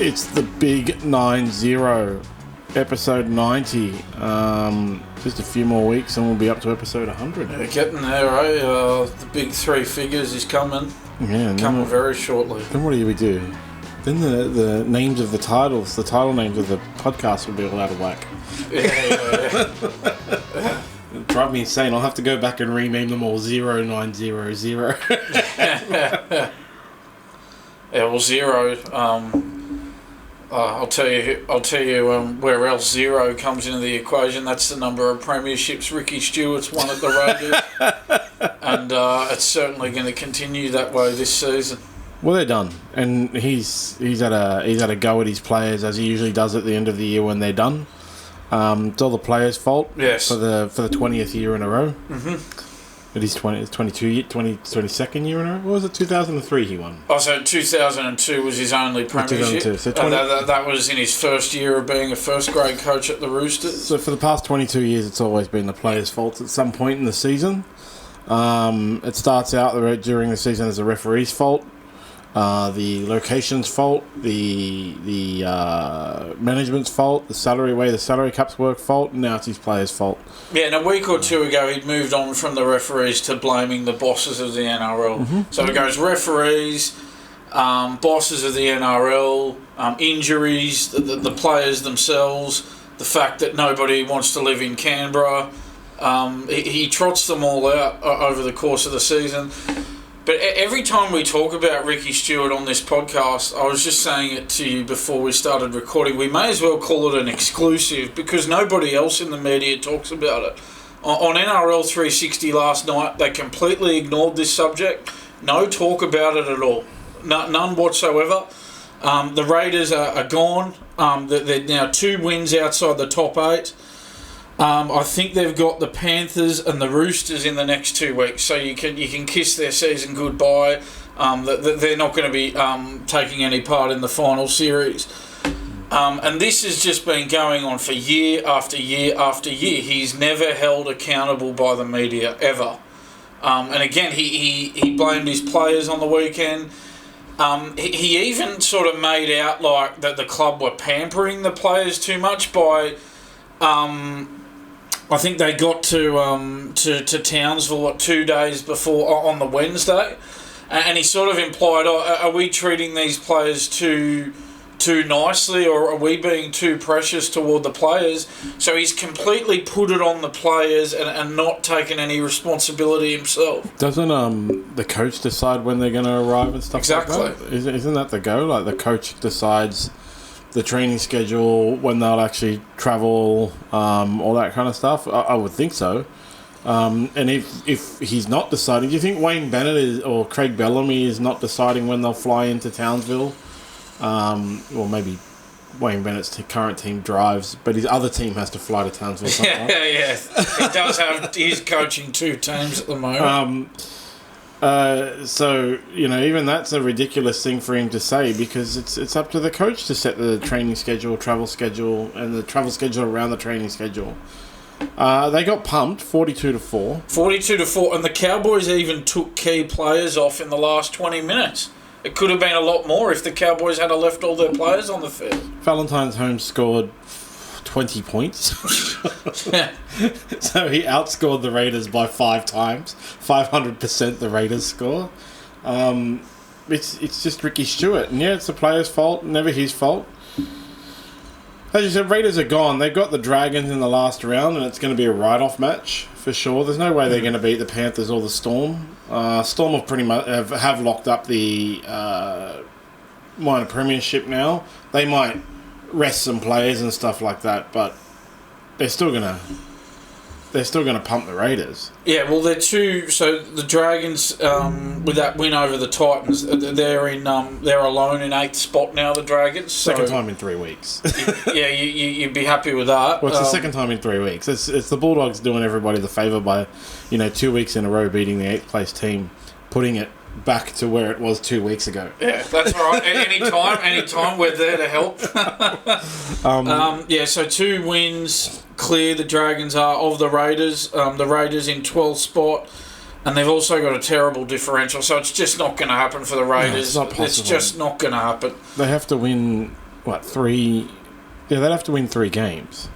It's the big 9-0, episode 90. Just a few more weeks and we'll be up to episode 100. Yeah, getting there, eh? The big three figures is coming. Yeah, coming very shortly. Then what do we do? Then the names of the title names of the podcast will be all out of whack. Yeah. It'll drive me insane. I'll have to go back and rename them all 0900. Yeah, well, zero. I'll tell you where else zero comes into the equation. That's the number of premierships Ricky Stewart's won at the Raiders, and it's certainly going to continue that way this season. Well, they're done, and he's had a go at his players as he usually does at the end of the year when they're done. It's all the players' fault. Yes. For the 20th year in a row. Mm-hmm. It is 22nd year in a row. What was it? 2003 he won. Oh, so 2002 was his only premiership. 2002. So that was in his first year of being a first grade coach at the Roosters. So for the past 22 years, it's always been the players' fault at some point in the season. It starts out during the season as the referee's fault. The location's fault, the management's fault, the salary caps work fault, and now it's his players' fault. Yeah, and a week or two ago he'd moved on from the referees to blaming the bosses of the NRL. Mm-hmm. So it goes referees, bosses of the NRL, injuries, the players themselves, the fact that nobody wants to live in Canberra. He trots them all out over the course of the season. But every time we talk about Ricky Stewart on this podcast, I was just saying it to you before we started recording, we may as well call it an exclusive because nobody else in the media talks about it. On NRL 360 last night, they completely ignored this subject. No talk about it at all. None whatsoever. The Raiders are gone. They're now 2 wins outside the top 8. I think they've got the Panthers and the Roosters in the next 2 weeks, so you can kiss their season goodbye. They're not going to be taking any part in the final series. And this has just been going on for year after year after year. He's never held accountable by the media, ever. And again, he blamed his players on the weekend. He even sort of made out like that the club were pampering the players too much by... I think they got to Townsville 2 days before on the Wednesday, and he sort of implied, are we treating these players too nicely, or are we being too precious toward the players? So he's completely put it on the players and not taken any responsibility himself. Doesn't the coach decide when they're going to arrive and stuff exactly. like that? Isn't that the go? Like the coach decides the training schedule, when they'll actually travel, all that kind of stuff? I would think so. And if he's not deciding, do you think Wayne Bennett or Craig Bellamy is not deciding when they'll fly into Townsville? Or maybe Wayne Bennett's current team drives, but his other team has to fly to Townsville sometimes. Yeah. He does have... He's coaching 2 teams at the moment. So, even that's a ridiculous thing for him to say because it's up to the coach to set the training schedule, travel schedule, and the travel schedule around the training schedule. They got pumped 42-4. 42-4, and the Cowboys even took key players off in the last 20 minutes. It could have been a lot more if the Cowboys had left all their players on the field. Valentine's Holmes scored 20 points. So he outscored the Raiders by 5 times. 500% the Raiders score. It's just Ricky Stewart. And yeah, it's the player's fault, never his fault. As you said, Raiders are gone. They've got the Dragons in the last round, and it's going to be a write-off match for sure. There's no way they're going to beat the Panthers or the Storm. Storm have pretty much have locked up the minor premiership now. They might rest some players and stuff like that, but they're still gonna pump the Raiders. Yeah, well, they're 2. So the Dragons, with that win over the Titans, they're alone in 8th spot now. The Dragons, second time in 3 weeks. Yeah, you'd be happy with that. Well, it's the second time in 3 weeks. It's the Bulldogs doing everybody the favour by, 2 weeks in a row beating the 8th place team, putting it back to where it was 2 weeks ago. Yeah, that's right. Anytime we're there to help. So 2 wins clear the Dragons are of the Raiders. The Raiders in 12th spot, and they've also got a terrible differential, so it's just not going to happen for the Raiders. No, it's not possible. It's just not going to happen. They have to win 3... Yeah, they'd have to win 3 games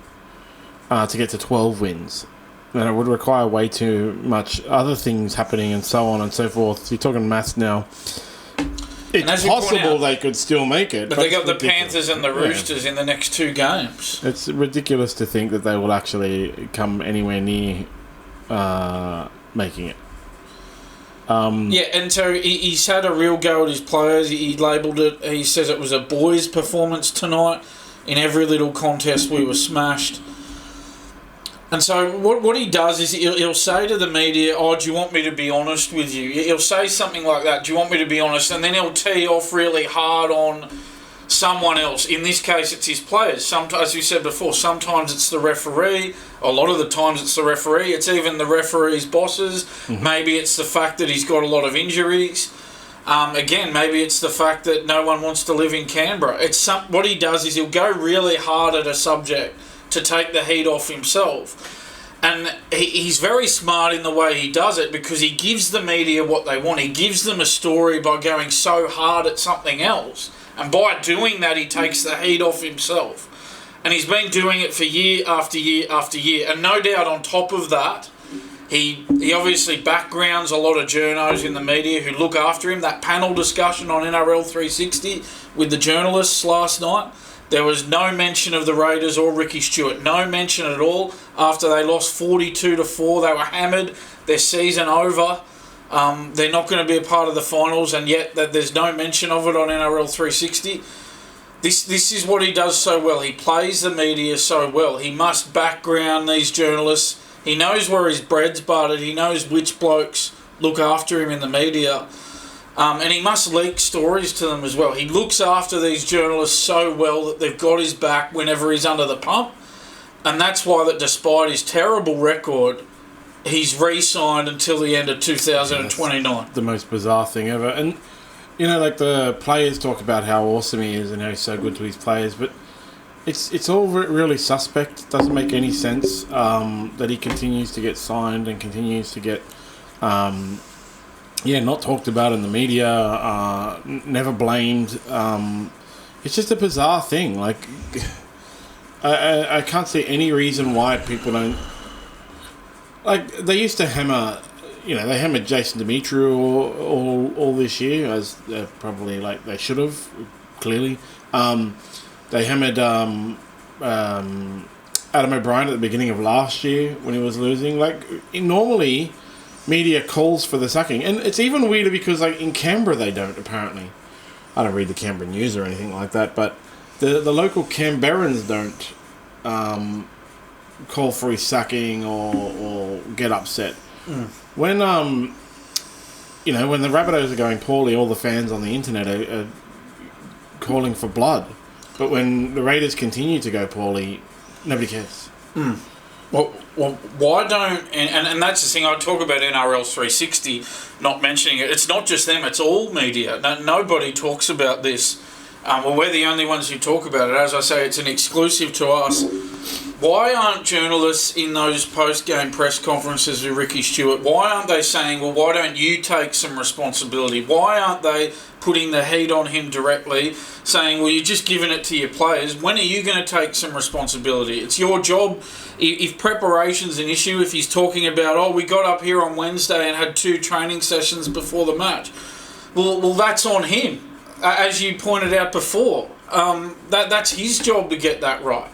to get to 12 wins. And it would require way too much other things happening and so on and so forth. You're talking maths now. It's possible they could still make it. But they got the Panthers and the Roosters in the next 2 games. It's ridiculous to think that they will actually come anywhere near making it. And so he's had a real go at his players. He labelled it, he says it was a boys' performance tonight. In every little contest we were smashed. And so what he does is he'll say to the media, "Oh, do you want me to be honest with you?" He'll say something like that, "Do you want me to be honest?" And then he'll tee off really hard on someone else. In this case, it's his players. Sometimes, as you said before, sometimes it's the referee. A lot of the times it's the referee. It's even the referee's bosses. Mm-hmm. Maybe it's the fact that he's got a lot of injuries. Again, maybe it's the fact that no one wants to live in Canberra. What he does is he'll go really hard at a subject to take the heat off himself. And he's very smart in the way he does it because he gives the media what they want. He gives them a story by going so hard at something else. And by doing that, he takes the heat off himself. And he's been doing it for year after year after year. And no doubt on top of that, he obviously backgrounds a lot of journos in the media who look after him. That panel discussion on NRL 360 with the journalists last night, there was no mention of the Raiders or Ricky Stewart. No mention at all. After they lost 42-4, they were hammered. Their season over. They're not going to be a part of the finals, and yet there's no mention of it on NRL 360. This is what he does so well. He plays the media so well. He must background these journalists. He knows where his bread's buttered. He knows which blokes look after him in the media. And he must leak stories to them as well. He looks after these journalists so well that they've got his back whenever he's under the pump. And that's why that despite his terrible record, he's re-signed until the end of 2029. That's the most bizarre thing ever. And, like the players talk about how awesome he is and how he's so good to his players, but it's all really suspect. It doesn't make any sense that he continues to get signed and continues to get... not talked about in the media, never blamed. It's just a bizarre thing. Like, I can't see any reason why people don't... Like, they used to hammer... they hammered Jason Demetriou all this year, as probably, they should have, clearly. They hammered Adam O'Brien at the beginning of last year when he was losing. Normally... media calls for the sacking. And it's even weirder because, in Canberra they don't, apparently. I don't read the Canberra news or anything like that, but the local Canberrans don't call for his sacking or get upset. Mm. When the Rabbitohs are going poorly, all the fans on the internet are calling for blood. But when the Raiders continue to go poorly, nobody cares. Mm. Well, why don't... And that's the thing, I talk about NRL 360, not mentioning it. It's not just them, it's all media. Nobody talks about this. We're the only ones who talk about it. As I say, it's an exclusive to us. Why aren't journalists in those post-game press conferences with Ricky Stewart, why aren't they saying, well, why don't you take some responsibility? Why aren't they putting the heat on him directly, saying, well, you're just giving it to your players? When are you going to take some responsibility? It's your job. If preparation's an issue, if he's talking about, we got up here on Wednesday and had 2 training sessions before the match, well, that's on him. As you pointed out before, that's his job to get that right.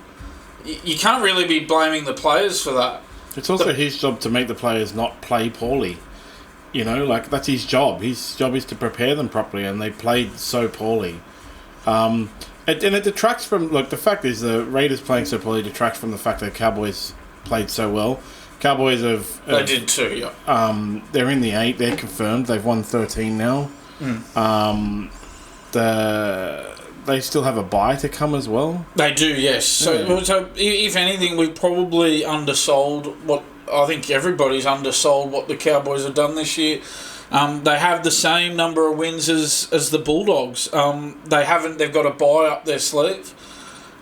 You can't really be blaming the players for that. It's also his job to make the players not play poorly. That's his job. His job is to prepare them properly, and they played so poorly. And it detracts from... Look, the fact is the Raiders playing so poorly detracts from the fact that the Cowboys played so well. Cowboys have... They did too, yeah. They're in the 8. They're confirmed. They've won 13 now. Mm. They still have a bye to come as well. They do, yes. So if anything, we've probably undersold what... I think everybody's undersold what the Cowboys have done this year. They have the same number of wins as the Bulldogs. They've got a bye up their sleeve.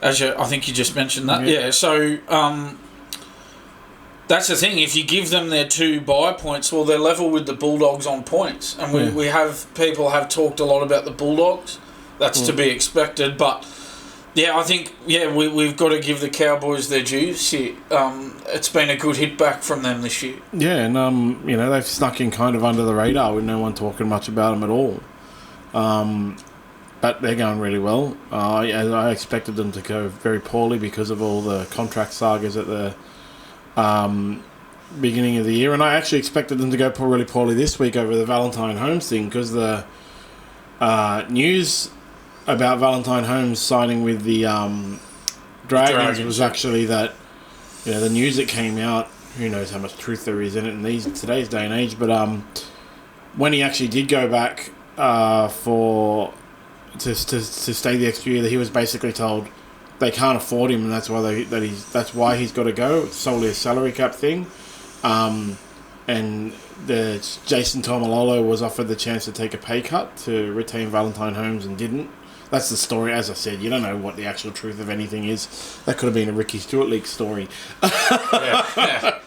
I think you just mentioned that. Yeah, so... that's the thing. If you give them their 2 bye points, well, they're level with the Bulldogs on points. And people have talked a lot about the Bulldogs. That's to be expected. But Yeah, I think we've got to give the Cowboys their dues here. It's been a good hit back from them this year. Yeah, and they've snuck in kind of under the radar with no one talking much about them at all. But they're going really well. I expected them to go very poorly because of all the contract sagas at the beginning of the year, and I actually expected them to go really poorly this week over the Valentine Holmes thing, because the news about Valentine Holmes signing with the Dragons was actually that, the news that came out, who knows how much truth there is in it in today's day and age, but when he actually did go back to stay the extra year, that he was basically told they can't afford him, and that's why he's got to go. It's solely a salary cap thing. And Jason Tomalolo was offered the chance to take a pay cut to retain Valentine Holmes and didn't. That's the story. As I said, you don't know what the actual truth of anything is. That could have been a Ricky Stewart leak story. Yeah.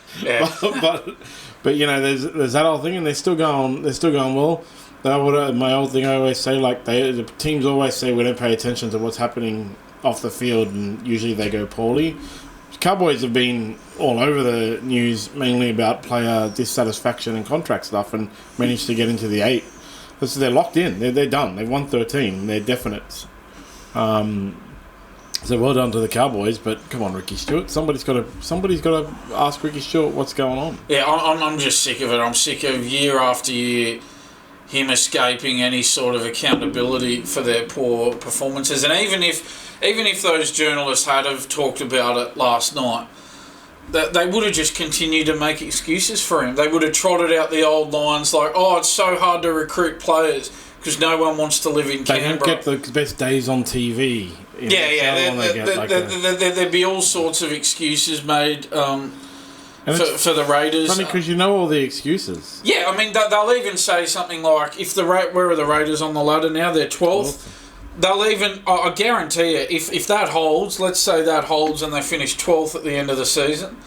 But there's that whole thing, and they're still going well. My old thing I always say, the teams always say we don't pay attention to what's happening off the field, and usually they go poorly. Cowboys have been all over the news, mainly about player dissatisfaction and contract stuff, and managed to get into the 8. So they're locked in. They're done. They've won 13. They're definites. So well done to the Cowboys. But come on, Ricky Stewart. Somebody's got to ask Ricky Stewart what's going on. Yeah, I'm just sick of it. I'm sick of year after year him escaping any sort of accountability for their poor performances. And even if those journalists had have talked about it last night, they would have just continued to make excuses for him. They would have trotted out the old lines like, "Oh, it's so hard to recruit players because no one wants to live in Canberra. They don't get the best days on TV." There'd be all sorts of excuses made for the Raiders. Funny because you know all the excuses. Yeah, I mean they'll even say something like, where are the Raiders on the ladder now? They're 12th. They'll even, I guarantee you, if that holds, let's say that holds and they finish 12th at the end of the season,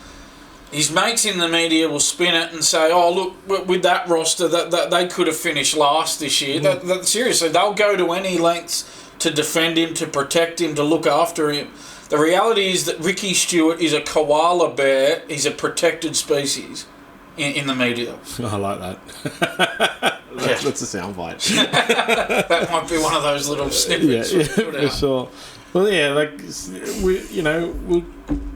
his mates in the media will spin it and say, "Oh, look, with that roster, that they could have finished last this year." Seriously, they'll go to any lengths to defend him, to protect him, to look after him. The reality is that Ricky Stewart is a koala bear. He's a protected species in the media. I like that. That's a soundbite. That might be one of those little snippets. Yeah, for sure. Well, yeah,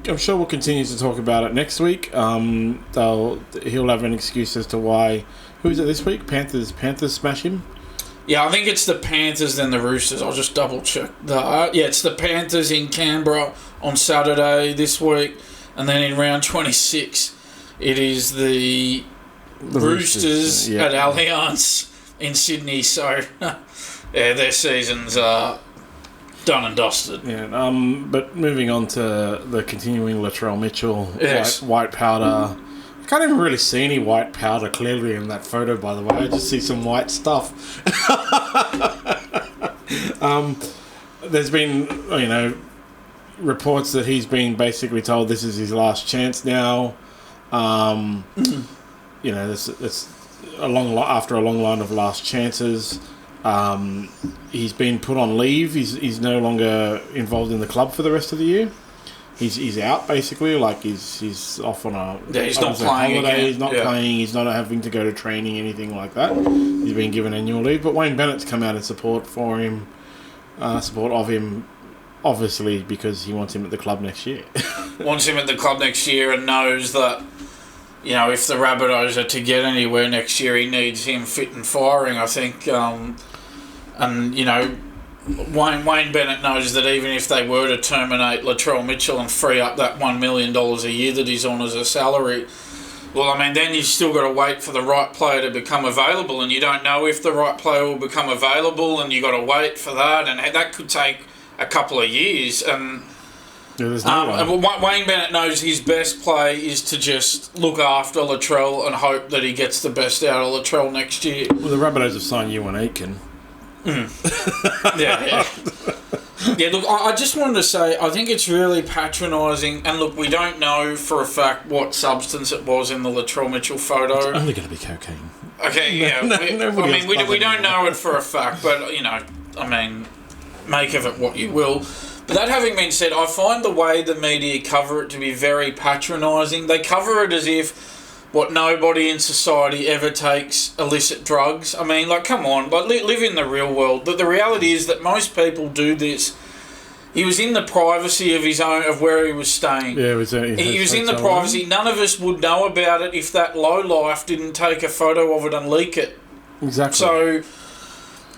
I'm sure we'll continue to talk about it next week. He'll have an excuse as to why. Who is it this week? Panthers smash him. Yeah, I think it's the Panthers then the Roosters. I'll just double check that. Yeah, it's the Panthers in Canberra on Saturday this week, and then in round 26, it is the Roosters at Allianz in Sydney. So, their season's done and dusted. Yeah, but moving on to the continuing Latrell Mitchell, yes. white powder. I can't even really see any white powder clearly in that photo, by the way. I just see some white stuff. There's been, reports that he's been basically told this is his last chance now. It's after a long line of last chances. He's been put on leave. He's no longer involved in the club for the rest of the year. He's out basically. Like he's off on a he's not playing holiday. Again. He's not playing. He's not having to go to training, anything like that. He's been given annual leave. But Wayne Bennett's come out in support of him, obviously because he wants him at the club next year. Wants him at the club next year and knows that, if the Rabbitohs are to get anywhere next year, he needs him fit and firing, I think. Wayne Bennett knows that even if they were to terminate Latrell Mitchell and free up that $1 million a year that he's on as a salary, then you've still got to wait for the right player to become available, and you don't know if the right player will become available, and you've got to wait for that, and that could take a couple of years. And Wayne Bennett knows his best play is to just look after Latrell and hope that he gets the best out of Latrell next year. Well, the Rabbitohs have signed Ewan Aitken. Yeah. Look, I just wanted to say, I think it's really patronising, and look, we don't know for a fact what substance it was in the Latrell Mitchell photo. It's only going to be cocaine. Okay, yeah. We don't know it for a fact, but, make of it what you will. But that having been said, I find the way the media cover it to be very patronising. They cover it as if nobody in society ever takes illicit drugs. I mean, like, come on, like, live in the real world. But the reality is that most people do this. He was in the privacy of his own, of where he was staying. Yeah, he was in the privacy. None of us would know about it if that lowlife didn't take a photo of it and leak it. Exactly. So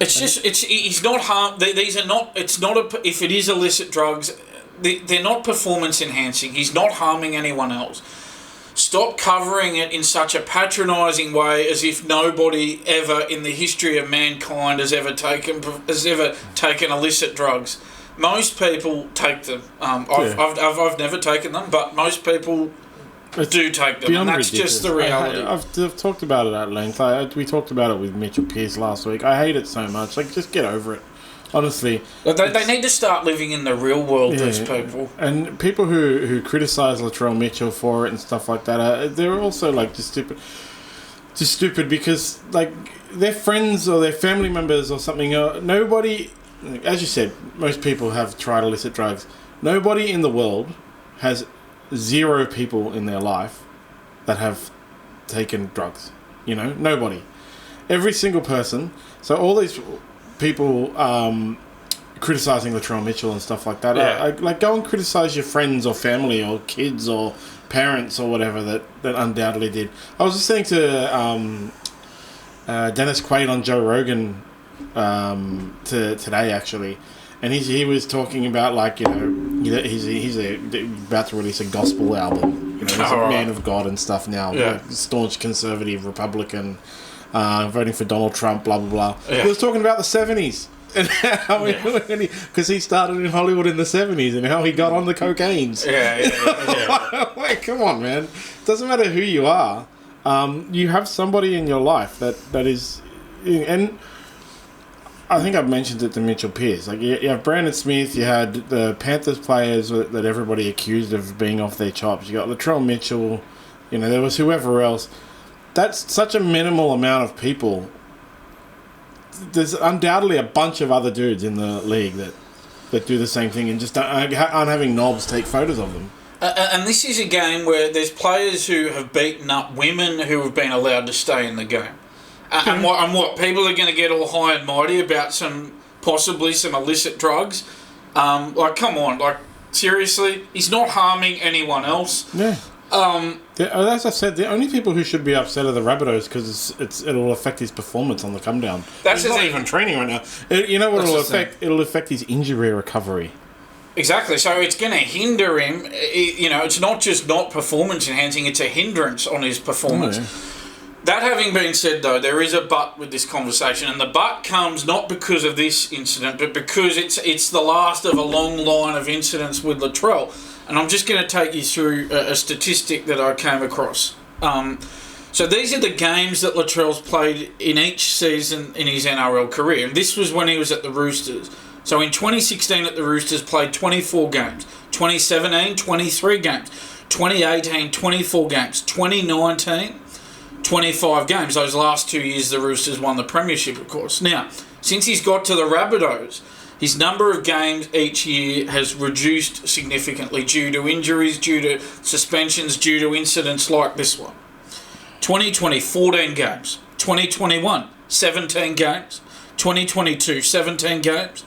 it's just he's not harm. These are not. It's not a. If it is illicit drugs, they're not performance enhancing. He's not harming anyone else. Stop covering it in such a patronising way, as if nobody ever in the history of mankind has ever taken illicit drugs. Most people take them. I've never taken them, but most people do take them, and that's ridiculous. Just the reality. I've talked about it at length. We talked about it with Mitchell Pearce last week. I hate it so much. Like, just get over it. Honestly, they need to start living in the real world. These people, and people who criticise Latrell Mitchell for it and stuff like that, they're also like just stupid because like their friends or their family members or something. Nobody, as you said, most people have tried illicit drugs. Nobody in the world has 0 people in their life that have taken drugs. You know, nobody. Every single person. So all these people criticising Latrell Mitchell and stuff like that. Yeah. Like, go and criticise your friends or family or kids or parents or whatever that undoubtedly did. I was listening to Dennis Quaid on Joe Rogan today actually, and he was talking about, like, you know, he's about to release a gospel album. You know, he's a man of God and stuff now. Yeah. Like, staunch conservative Republican. Voting for Donald Trump, blah, blah, blah. Yeah. He was talking about the 70s. And how because he started in Hollywood in the 70s and how he got on the cocaines. Yeah. Wait, come on, man. Doesn't matter who you are. You have somebody in your life that is... And I think I've mentioned it to Mitchell Pearce. Like, you have Brandon Smith, you had the Panthers players that everybody accused of being off their chops. You got Latrell Mitchell, you know, there was whoever else. That's such a minimal amount of people. There's undoubtedly a bunch of other dudes in the league that do the same thing and just aren't having knobs take photos of them. And this is a game where there's players who have beaten up women who have been allowed to stay in the game. And what people are going to get all high and mighty about possibly some illicit drugs? Like, come on, like, seriously? He's not harming anyone else. Yeah. As I said, the only people who should be upset are the Rabbitohs because it'll affect his performance on the come down. He's not even training right now. You know what it'll affect? It'll affect his injury recovery. Exactly. So it's going to hinder him. You know, it's not just not performance enhancing; it's a hindrance on his performance. Oh, yeah. That having been said, though, there is a but with this conversation, and the but comes not because of this incident, but because it's the last of a long line of incidents with Latrell. And I'm just going to take you through a statistic that I came across. So these are the games that Latrell's played in each season in his NRL career. And this was when he was at the Roosters. So in 2016 at the Roosters, played 24 games. 2017, 23 games. 2018, 24 games. 2019, 25 games. Those last 2 years the Roosters won the premiership, of course. Now, since he's got to the Rabbitohs, his number of games each year has reduced significantly due to injuries, due to suspensions, due to incidents like this one. 2020, 14 games. 2021, 17 games. 2022, 17 games.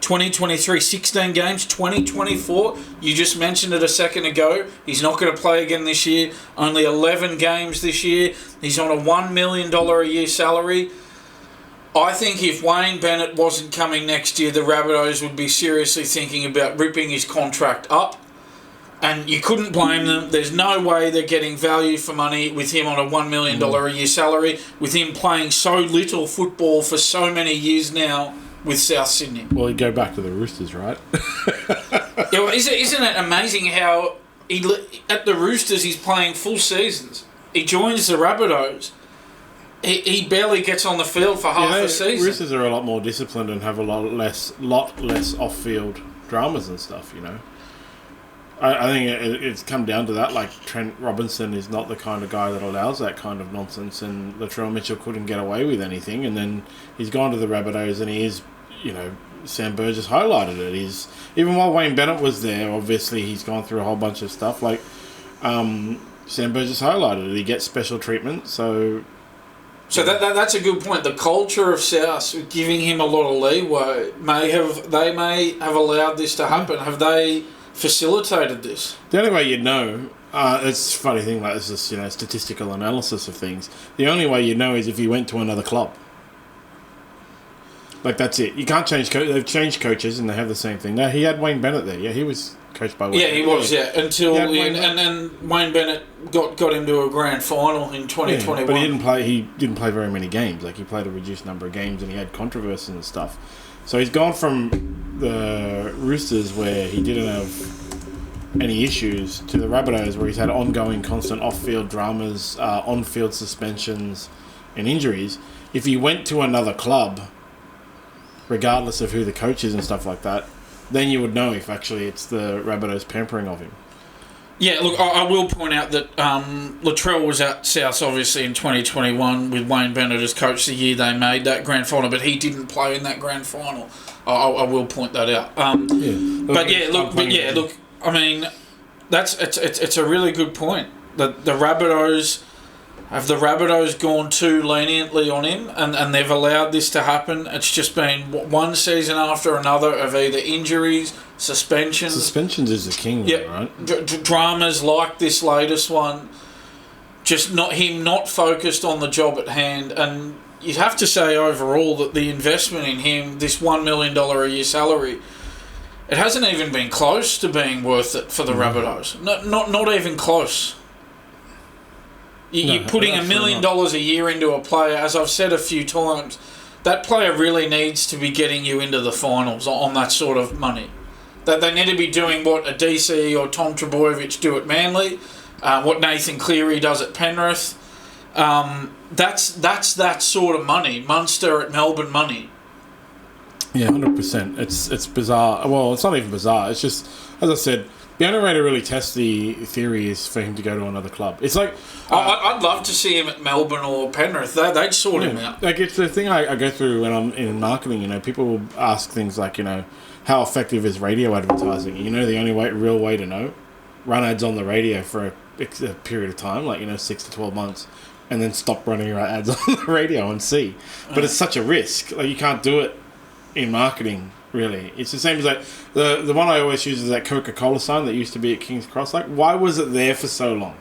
2023, 16 games. 2024, you just mentioned it a second ago, he's not going to play again this year. Only 11 games this year. He's on a $1 million a year salary. I think if Wayne Bennett wasn't coming next year, the Rabbitohs would be seriously thinking about ripping his contract up. And you couldn't blame them. There's no way they're getting value for money with him on a $1 million a year salary, with him playing so little football for so many years now with South Sydney. Well, he'd go back to the Roosters, right? Yeah, well, isn't it amazing how at the Roosters he's playing full seasons? He joins the Rabbitohs. He barely gets on the field for half a season. Roosters are a lot more disciplined and have a lot less off-field dramas and stuff, you know. I think it's come down to that. Like, Trent Robinson is not the kind of guy that allows that kind of nonsense, and Latrell Mitchell couldn't get away with anything, and then he's gone to the Rabbitohs and he is, you know, Sam Burgess highlighted it. Is even while Wayne Bennett was there, obviously he's gone through a whole bunch of stuff. Like Sam Burgess highlighted it. He gets special treatment. So that's a good point. The culture of South giving him a lot of leeway may have allowed this to happen. Have they facilitated this? The only way you'd know, it's a funny thing, like this is statistical analysis of things. The only way you'd know is if he went to another club. Like that's it. You can't change they've changed coaches and they have the same thing. No, he had Wayne Bennett there. Yeah, he was coached by Wayne. Yeah, he was. Yeah, until and then Wayne Bennett got him to a grand final in 2021. Yeah, but he didn't play very many games. Like he played a reduced number of games and he had controversy and stuff. So he's gone from the Roosters where he didn't have any issues to the Rabbitohs where he's had ongoing constant off-field dramas, on-field suspensions and injuries. If he went to another club, regardless of who the coach is and stuff like that, then you would know if actually it's the Rabbitohs pampering of him. Yeah, look, I will point out that Latrell was at South obviously in 2021 with Wayne Bennett as coach the year they made that grand final, but he didn't play in that grand final. I will point that out. Look. I mean, it's a really good point. The Rabbitohs. Have the Rabbitohs gone too leniently on him and they've allowed this to happen? It's just been one season after another of either injuries, suspensions. Suspensions is the king, right? Dramas like this latest one. Just not focused on the job at hand. And you'd have to say overall that the investment in him, this $1 million a year salary, it hasn't even been close to being worth it for the Rabbitohs. Not even close. You're putting $1 million a year into a player, as I've said a few times, that player really needs to be getting you into the finals on that sort of money. That they need to be doing what a DC or Tom Trbojevic do at Manly, what Nathan Cleary does at Penrith. That's that sort of money. Munster at Melbourne money. Yeah, 100%. It's bizarre. Well, it's not even bizarre. It's just, as I said, the only way to really test the theory is for him to go to another club. It's like... I'd love to see him at Melbourne or Penrith. They'd sort him out. Like, it's the thing I go through when I'm in marketing. People will ask things like, how effective is radio advertising? The only real way to know? Run ads on the radio for a period of time, 6 to 12 months, and then stop running your ads on the radio and see. But it's such a risk. Like, you can't do it in marketing. Really, it's the same as the one I always use is that Coca-Cola sign that used to be at King's Cross. Like, why was it there for so long?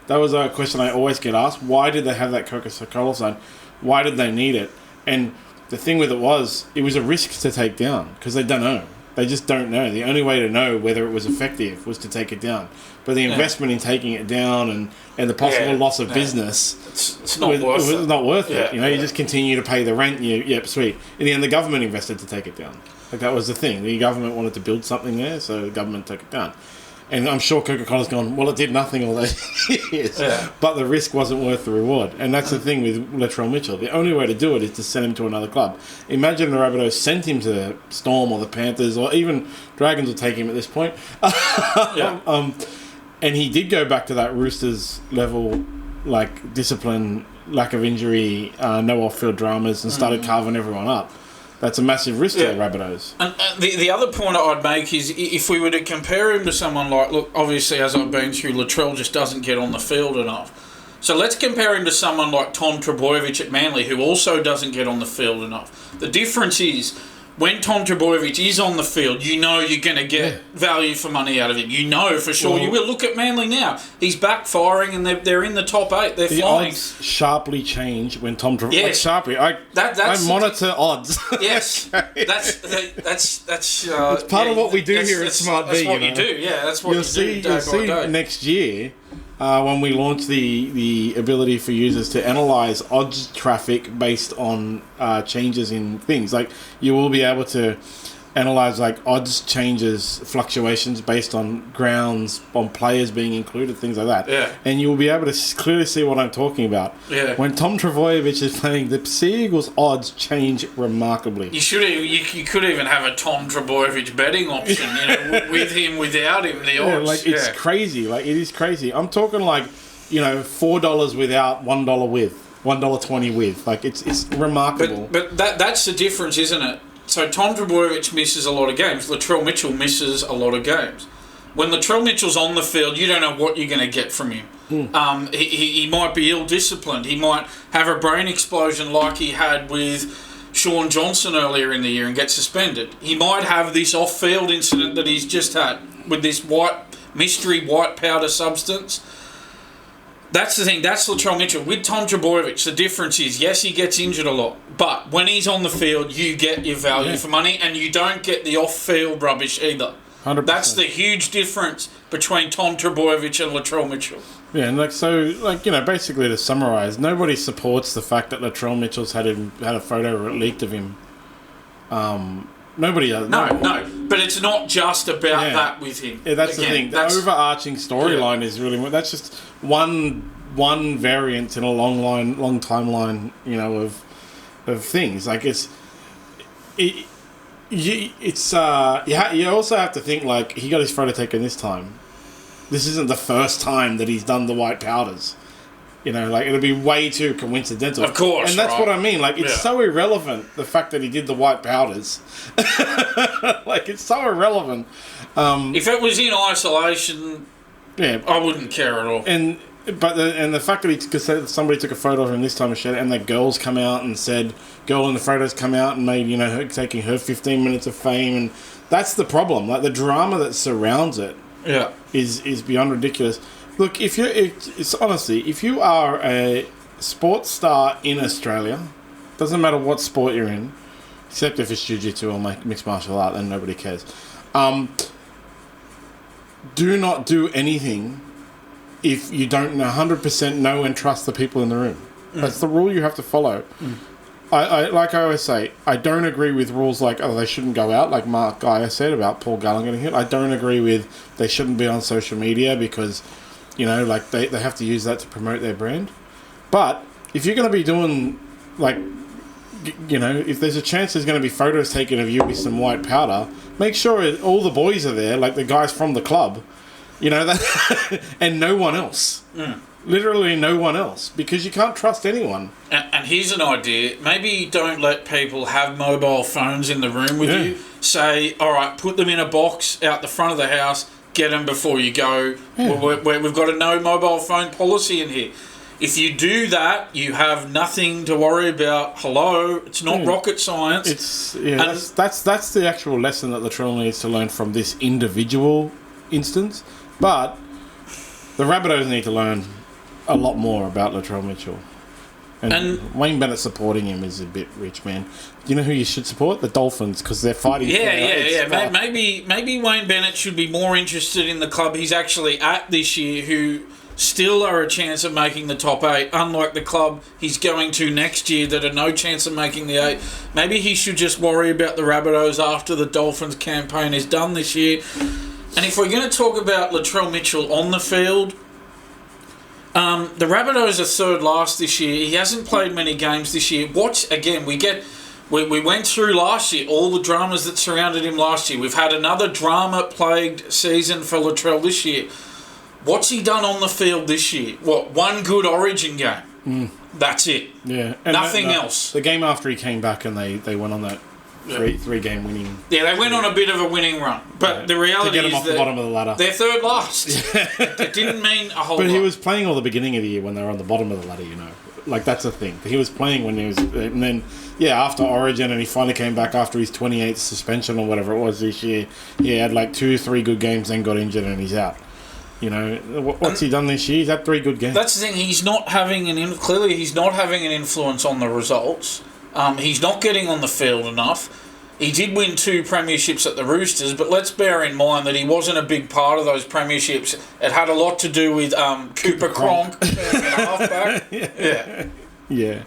That was a question I always get asked. Why did they have that Coca-Cola sign? Why did they need it? And the thing with it was a risk to take down because they don't know. They just don't know. The only way to know whether it was effective was to take it down. But the investment in taking it down and the possible loss of business, it's not worth it. It was not worth it. You just continue to pay the rent. Yep, sweet. In the end, the government invested to take it down. Like, that was the thing. The government wanted to build something there, so the government took it down. And I'm sure Coca-Cola's gone, well, it did nothing all those years. Yeah. But the risk wasn't worth the reward. And that's the thing with Latrell Mitchell. The only way to do it is to send him to another club. Imagine the Rabbitohs sent him to the Storm or the Panthers, or even Dragons will take him at this point. And he did go back to that Roosters level, like, discipline, lack of injury, no off-field dramas, and started carving everyone up. That's a massive risk to the Rabbitohs. And the other point I'd make is if we were to compare him to someone like... Look, obviously, as I've been through, Latrell just doesn't get on the field enough. So let's compare him to someone like Tom Trbojevic at Manly, who also doesn't get on the field enough. The difference is... When Tom Trbojevic is on the field, you're going to get value for money out of him. You know for sure. You will. Look at Manly now. He's backfiring and they're in the top 8. They're flying. Odds sharply change when Tom Trbojevic... Yes. Sharply. I monitor odds. Yes. That's it's part of what we do here at SmartB. That's what you do. Yeah, that's what you do day by day. Next year... when we launch the ability for users to analyze odds traffic based on changes in things, like you will be able to analyze like odds changes, fluctuations based on grounds, on players being included, things like that. Yeah. And you will be able to clearly see what I'm talking about. Yeah. When Tom Trbojevic is playing, the Sea Eagles odds change remarkably. You could even have a Tom Trbojevic betting option, with him, without him, the odds. It's crazy. Like, it is crazy. I'm talking like, $4 without, $1 with, $1.20 with. Like, it's remarkable. But that's the difference, isn't it? So Tom Trbojevic misses a lot of games. Latrell Mitchell misses a lot of games. When Latrell Mitchell's on the field, you don't know what you're going to get from him. He might be ill-disciplined. He might have a brain explosion like he had with Sean Johnson earlier in the year and get suspended. He might have this off-field incident that he's just had with this mystery white powder substance. That's the thing. That's Latrell Mitchell. With Tom Trbojevic, the difference is, yes, he gets injured a lot, but when he's on the field, you get your value for money, and you don't get the off-field rubbish either. 100%. That's the huge difference between Tom Trbojevic and Latrell Mitchell. Yeah, and basically to summarise, nobody supports the fact that Latrell Mitchell's had a photo leaked of him. Nobody does. No, but it's not just about that with him. Yeah, that's the thing. The overarching storyline is really... That's just one variant in a long timeline, of things. Like, you also have to think, like, he got his photo taken this time. This isn't the first time that he's done the white powders. It'll be way too coincidental. Of course, and that's what I mean. Like, it's so irrelevant, the fact that he did the white powders. Like, it's so irrelevant. If it was in isolation, I wouldn't care at all. And the fact that somebody took a photo of him this time and the girls come out and said, girl in the photos come out and made, her taking her 15 minutes of fame, and that's the problem. Like, the drama that surrounds it is beyond ridiculous. Look, if you are a sports star in Australia, doesn't matter what sport you're in, except if it's jiu-jitsu or mixed martial art, then nobody cares. Do not do anything if you don't 100% know and trust the people in the room. That's the rule you have to follow. I like I always say, I don't agree with rules like, they shouldn't go out, like Mark Geyer said about Paul Gallen getting hit. I don't agree with they shouldn't be on social media because... they have to use that to promote their brand. But if you're going to be doing, if there's a chance there's going to be photos taken of you with some white powder, make sure all the boys are there, like the guys from the club, and no one else. Literally no one else, because you can't trust anyone. And here's an idea. Maybe don't let people have mobile phones in the room with you. Say, all right, put them in a box out the front of the house. Get them before you go. We've got a no mobile phone policy in here. If you do that, you have nothing to worry about. Hello, it's not rocket science. That's the actual lesson that Latrell needs to learn from this individual instance. But the Rabbitohs need to learn a lot more about Latrell Mitchell. And Wayne Bennett supporting him is a bit rich, man. Do you know who you should support? The Dolphins, because they're fighting. Maybe Wayne Bennett should be more interested in the club he's actually at this year, who still are a chance of making the top 8, unlike the club he's going to next year that are no chance of making the 8. Maybe he should just worry about the Rabbitohs after the Dolphins campaign is done this year. And if we're going to talk about Latrell Mitchell on the field... the Rabbitohs are third last this year. He hasn't played many games this year. We went through last year, all the dramas that surrounded him last year. We've had another drama-plagued season for Latrell this year. What's he done on the field this year? One good Origin game. That's it. Yeah. And nothing else. The game after he came back and they went on that three-game winning... Yeah, they went on a bit of a winning run. But the reality is to get them off the bottom of the ladder. They're third last. It didn't mean a whole lot. But he was playing all the beginning of the year when they were on the bottom of the ladder, Like, that's a thing. He was playing when he was... And then, after Origin, and he finally came back after his 28th suspension or whatever it was this year, he had 2-3 good games, then got injured and he's out. What's he done this year? He's had 3 good games. That's the thing. He's not having clearly he's not having an influence on the results. He's not getting on the field enough. He did win 2 premierships at the Roosters, but let's bear in mind that he wasn't a big part of those premierships. It had a lot to do with Cooper Cronk being a halfback. Yeah.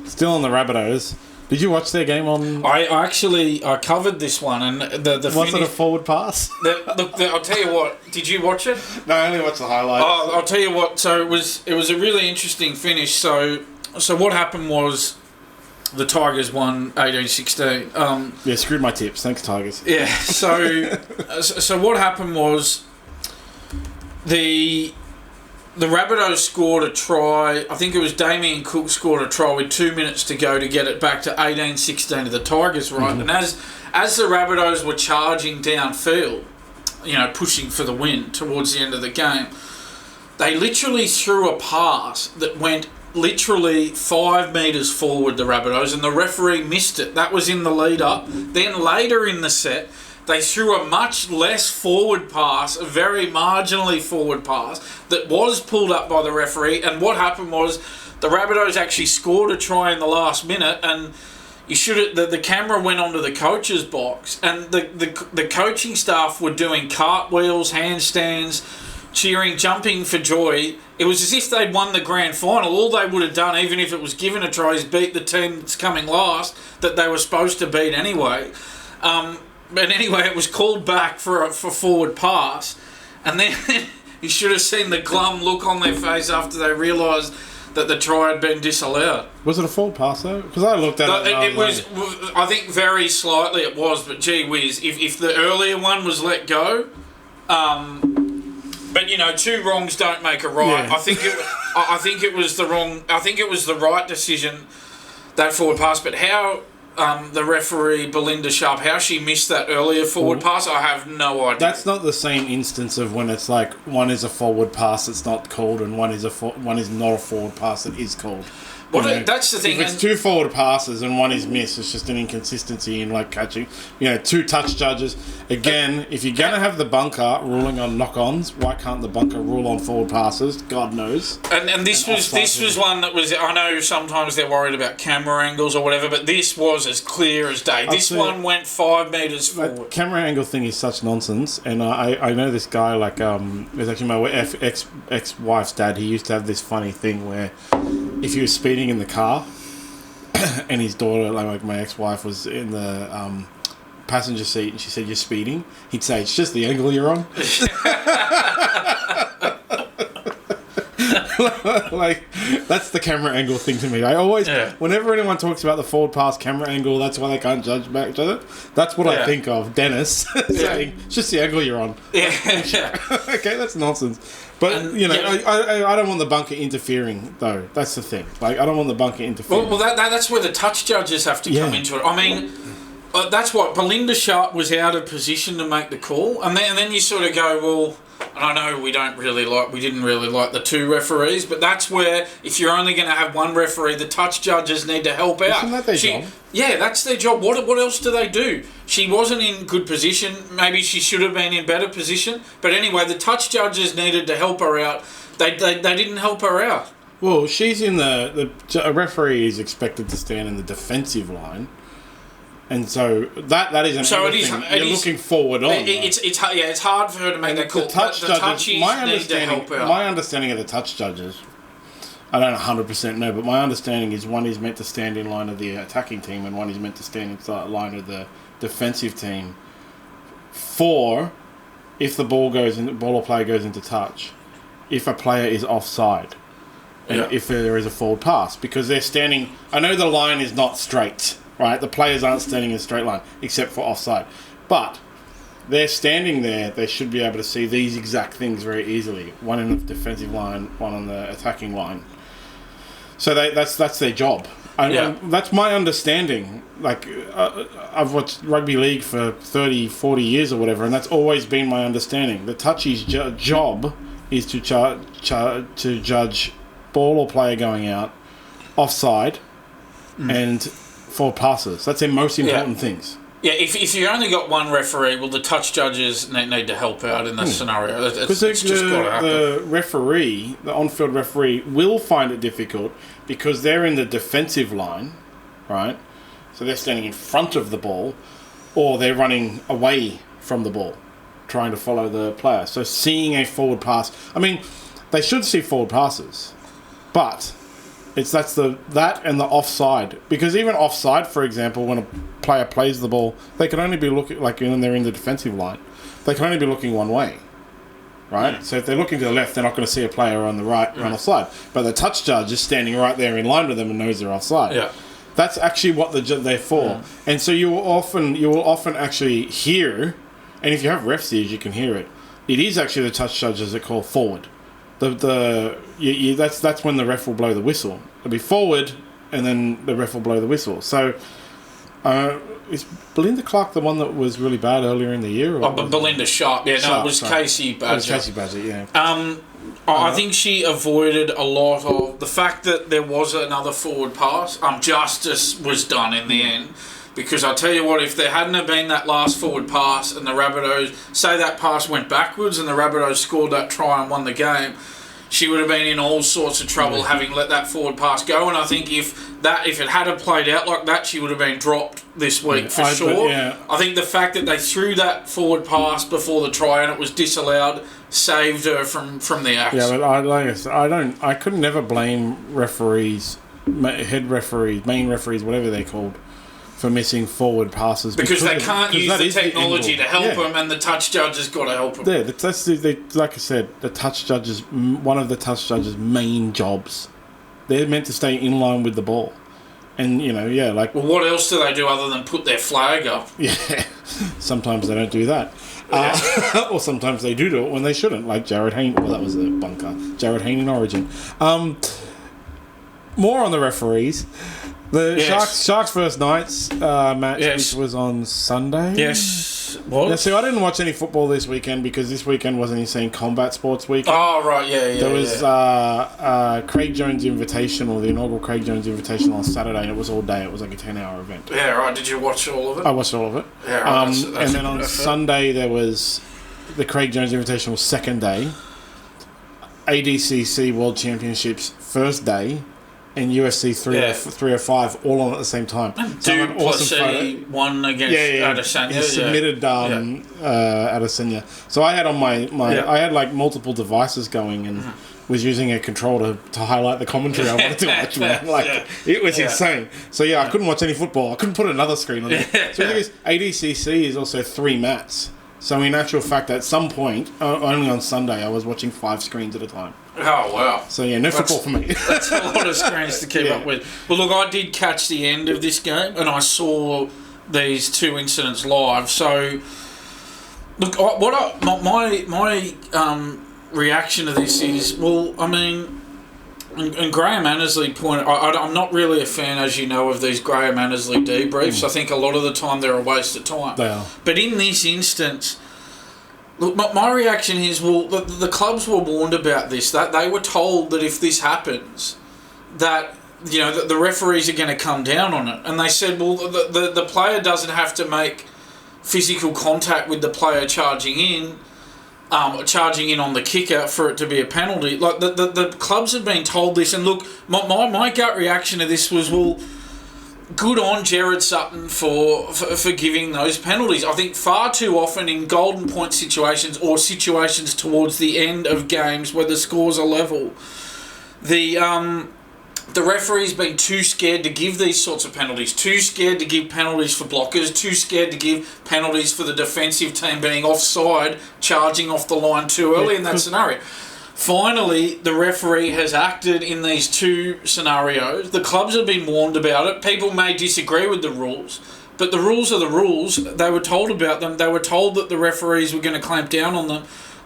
Still on the Rabbitohs. Did you watch their game on... I covered this one, and the was it a forward pass? I'll tell you what. Did you watch it? No, I only watched the highlights. I'll tell you what. So it was a really interesting finish. So what happened was... The Tigers won 18-16. Screwed my tips. Thanks, Tigers. Yeah, so what happened was the the Rabbitohs scored a try. I think it was Damien Cook scored a try with 2 minutes to go to get it back to 18-16 to the Tigers, right? And as the Rabbitohs were charging downfield, pushing for the win towards the end of the game, they literally threw a pass that went literally 5 metres forward, the Rabbitohs, and the referee missed it. That was in the lead-up. Then later in the set, they threw a much less forward pass, a very marginally forward pass, that was pulled up by the referee. And what happened was the Rabbitohs actually scored a try in the last minute, and the camera went onto the coach's box, and the coaching staff were doing cartwheels, handstands, cheering, jumping for joy. It was as if they'd won the grand final. All they would have done, even if it was given a try, is beat the team that's coming last that they were supposed to beat anyway. But anyway, it was called back for forward pass, and then you should have seen the glum look on their face after they realised that the try had been disallowed. Was it a forward pass though? Because I looked at it. It was. I think very slightly it was, but gee whiz, if the earlier one was let go, but two wrongs don't make a right. Yeah. I think it was the wrong. I think it was the right decision, that forward pass. But how the referee Belinda Sharp, how she missed that earlier forward pass, I have no idea. That's not the same instance of when it's like one is a forward pass that's not called and one is not a forward pass that is called. That's the thing. If it's two forward passes and one is missed, it's just an inconsistency in like catching. Two touch judges. Again, if you're going to have the bunker ruling on knock-ons, why can't the bunker rule on forward passes? God knows. And this was one that was. I know sometimes they're worried about camera angles or whatever, but this was as clear as day. This one went 5 metres forward. That camera angle thing is such nonsense, and I know this guy it's actually my ex-wife's dad. He used to have this funny thing where if he was speeding in the car and his daughter, like my ex-wife, was in the passenger seat and she said, "You're speeding," he'd say, "It's just the angle you're on." Like, that's the camera angle thing to me. I always, whenever anyone talks about the forward pass camera angle, that's why they can't judge back to it. That's what I think of Dennis saying, "It's just the angle you're on." Okay, that's nonsense. But, I don't want the bunker interfering, though. That's the thing. Like, I don't want the bunker interfering. Well, that's where the touch judges have to come into it. I mean, that's what Belinda Sharp was out of position to make the call. And then you sort of go, well, and I know we didn't really like the two referees, but that's where, if you're only going to have one referee, the touch judges need to help out. Isn't that their job? Yeah, that's their job. What else do they do? She wasn't in good position. Maybe she should have been in better position. But anyway, the touch judges needed to help her out. They didn't help her out. Well, she's in a referee is expected to stand in the defensive line. And so that is another thing. You're looking forward on. It's hard for her to make that call. The touch judges, my understanding of the touch judges, I don't 100% know, but my understanding is one is meant to stand in line of the attacking team and one is meant to stand in line of the defensive team. For if the ball or player goes into touch, if a player is offside, and if there is a forward pass, because they're standing. I know the line is not straight. Right, the players aren't standing in a straight line, except for offside. But they're standing there, they should be able to see these exact things very easily. One in the defensive line, one on the attacking line. So that's their job. That's my understanding. Like, I've watched Rugby League for 30, 40 years or whatever, and that's always been my understanding. The touchy's job is to judge ball or player going out, offside, and forward passes. That's their most important things. Yeah, if you only got one referee, well, the touch judges need to help out in that scenario. It's just got to happen. The referee, the on-field referee, will find it difficult because they're in the defensive line, right? So they're standing in front of the ball, or they're running away from the ball, trying to follow the player. So seeing a forward pass, I mean, they should see forward passes, but that and the offside, because even offside, for example, when a player plays the ball, they can only be looking, like when they're in the defensive line, they can only be looking one way, right? So if they're looking to the left, they're not going to see a player on the right run offside, but the touch judge is standing right there in line with them and knows they're offside. That's actually what they're for. And so you will often actually hear, and if you have refs ears, you can hear it. It is actually the touch judges that call forward. that's when the ref will blow the whistle. It'll be forward, and then the ref will blow the whistle. So, is Belinda Clark the one that was really bad earlier in the year? Or but Belinda Sharp. Yeah, no, it was Casey Badger. It was Casey Badger, yeah. I think she avoided a lot of the fact that there was another forward pass. Justice was done in the end. Because I tell you what, if there hadn't have been that last forward pass and the Rabbitohs, say that pass went backwards and the Rabbitohs scored that try and won the game, she would have been in all sorts of trouble having let that forward pass go. And I think if it had have played out like that, she would have been dropped this week for sure. I think the fact that they threw that forward pass before the try and it was disallowed saved her from the axe. Yeah, but I could never blame referees, head referees, main referees, whatever they're called, for missing forward passes because they can't use the technology to help them, and the touch judge has got to help them. Yeah, that's like I said, one of the touch judge's main jobs. They're meant to stay in line with the ball, and like. Well, what else do they do other than put their flag up? Yeah, sometimes they don't do that, or sometimes they do it when they shouldn't. Like Jared Hayne. Well, that was a bunker. Jared Hayne in Origin. More on the referees. The Sharks first night's match, which was on Sunday. Yes, Yeah, see, I didn't watch any football this weekend because this weekend wasn't insane combat sports weekend. Oh, right, yeah. There was Craig Jones Invitational, the inaugural Craig Jones Invitational on Saturday, and it was all day. It was like a 10-hour event. Yeah, right. Did you watch all of it? I watched all of it. Yeah, right. And then on Sunday, there was the Craig Jones Invitational second day, ADCC World Championships first day, and UFC 305 all on at the same time. Dude, awesome won against Adesanya. He submitted Adesanya. So I had on my I had like multiple devices going and was using a controller to highlight the commentary I wanted to watch. Man. It was insane. So I couldn't watch any football. I couldn't put another screen on it. So ADCC is also 3 mats. So in actual fact, at some point, only on Sunday, I was watching 5 screens at a time. Oh, wow. So, no football for me. That's a lot of screens to keep up with. Well, look, I did catch the end of this game, and I saw these 2 incidents live. So, look, my reaction to this is, well, I mean, and Graham Annesley pointed... I'm not really a fan, as you know, of these Graham Annesley debriefs. I think a lot of the time they're a waste of time. They are. But in this instance... Look, my reaction is, well, the clubs were warned about this. That they were told that if this happens, that the referees are going to come down on it. And they said, well, the player doesn't have to make physical contact with the player charging in on the kicker for it to be a penalty. Like the clubs have been told this. And look, my gut reaction to this was, well, good on Gerard Sutton for giving those penalties. I think far too often in golden point situations or situations towards the end of games where the scores are level, the referee's been too scared to give these sorts of penalties, too scared to give penalties for blockers, too scared to give penalties for the defensive team being offside, charging off the line too early in that scenario. Finally, the referee has acted in these 2 scenarios. The clubs have been warned about it. People may disagree with the rules, but the rules are the rules. They were told about them. They were told that the referees were going to clamp down on them.